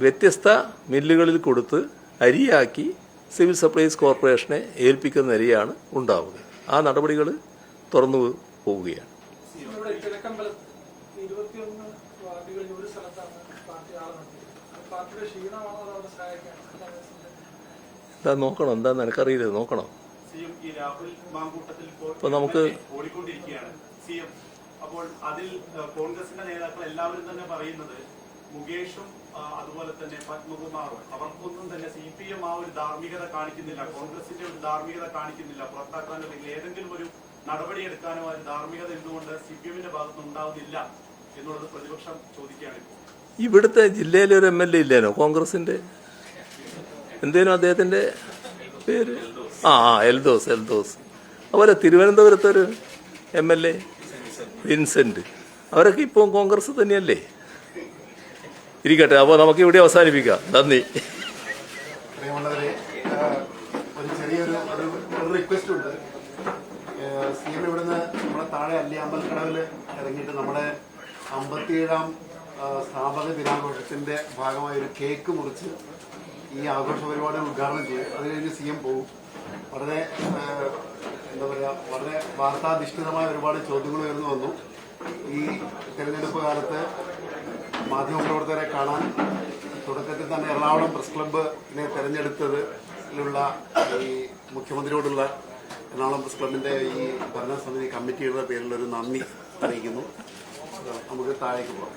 വ്യത്യസ്ത മില്ലുകളിൽ കൊടുത്ത് അരിയാക്കി സിവിൽ സപ്ലൈസ് കോർപ്പറേഷനെ ഏൽപ്പിക്കുന്ന നിലയാണ് ഉണ്ടാവുക. ആ നടപടികൾ തുറന്നു പോവുകയാണ്. എന്താ നോക്കണം, എന്താന്ന് എനിക്കറിയില്ല, നോക്കണം. ഇപ്പൊ നമുക്ക് അപ്പോൾ അതിൽ കോൺഗ്രസിന്റെ നേതാക്കൾ എല്ലാവരും തന്നെ പറയുന്നത് മുകേഷും അതുപോലെ തന്നെ പത്മകുമാറും അവർക്കൊന്നും തന്നെ CPM ആ ഒരു ധാർമ്മികത കാണിക്കുന്നില്ല, കോൺഗ്രസിന്റെ ഒരു ധാർമ്മികത കാണിക്കുന്നില്ല, പുറത്താക്കാനോ അല്ലെങ്കിൽ ഏതെങ്കിലും ഒരു നടപടിയെടുക്കാനോ ആ ഒരു ധാർമ്മികത എന്തുകൊണ്ട് CPM-ന്റെ ഭാഗത്തുനിന്ന് ഉണ്ടാവുന്നില്ല എന്നുള്ളത് പ്രതിപക്ഷം ചോദിക്കുകയാണ്. ഇപ്പോൾ ഇവിടുത്തെ ജില്ലയിലെ ഒരു MLA ഇല്ലേനോ കോൺഗ്രസിന്റെ, എന്തേനോ അദ്ദേഹത്തിന്റെ പേര് എൽദോസ്. അതുപോലെ തിരുവനന്തപുരത്തൊരു MLA വിൻസെന്റ്, അവരൊക്കെ ഇപ്പോൾ കോൺഗ്രസ് തന്നെയല്ലേ. ഇരിക്കട്ടെ, അപ്പോൾ നമുക്ക് ഇവിടെ അവസാനിപ്പിക്കാം. നന്ദി. പ്രിയമുള്ളവരെ, ഒരു ചെറിയൊരു റിക്വസ്റ്റ് ഉണ്ട്. CM ഇവിടുന്ന് നമ്മുടെ താഴെ അല്ലി അമ്പലക്കടവിൽ ഇറങ്ങിയിട്ട് നമ്മുടെ 57ാം സ്ഥാപക ദിനാഘോഷത്തിന്റെ ഭാഗമായ ഒരു കേക്ക് മുറിച്ച് ഈ ആഘോഷ പരിപാടി ഉദ്ഘാടനം ചെയ്യും. അത് കഴിഞ്ഞ് CM പോകും. വളരെ എന്താ പറയുക, വളരെ വാർത്താധിഷ്ഠിതമായ ഒരുപാട് ചോദ്യങ്ങൾ ഉയർന്നു വന്നു. ഈ തെരഞ്ഞെടുപ്പ് കാലത്ത് മാധ്യമപ്രവർത്തകരെ കാണാൻ തുടക്കത്തിൽ തന്നെ എറണാകുളം പ്രസ് ക്ലബിനെ തെരഞ്ഞെടുത്തതിലുള്ള ഈ മുഖ്യമന്ത്രിയോടുള്ള എറണാകുളം പ്രസ് ക്ലബിന്റെ ഈ ഭരണസമിതി കമ്മിറ്റിയുടെ പേരിലൊരു നന്ദി അറിയിക്കുന്നു. നമുക്ക് താഴേക്ക് പോകാം.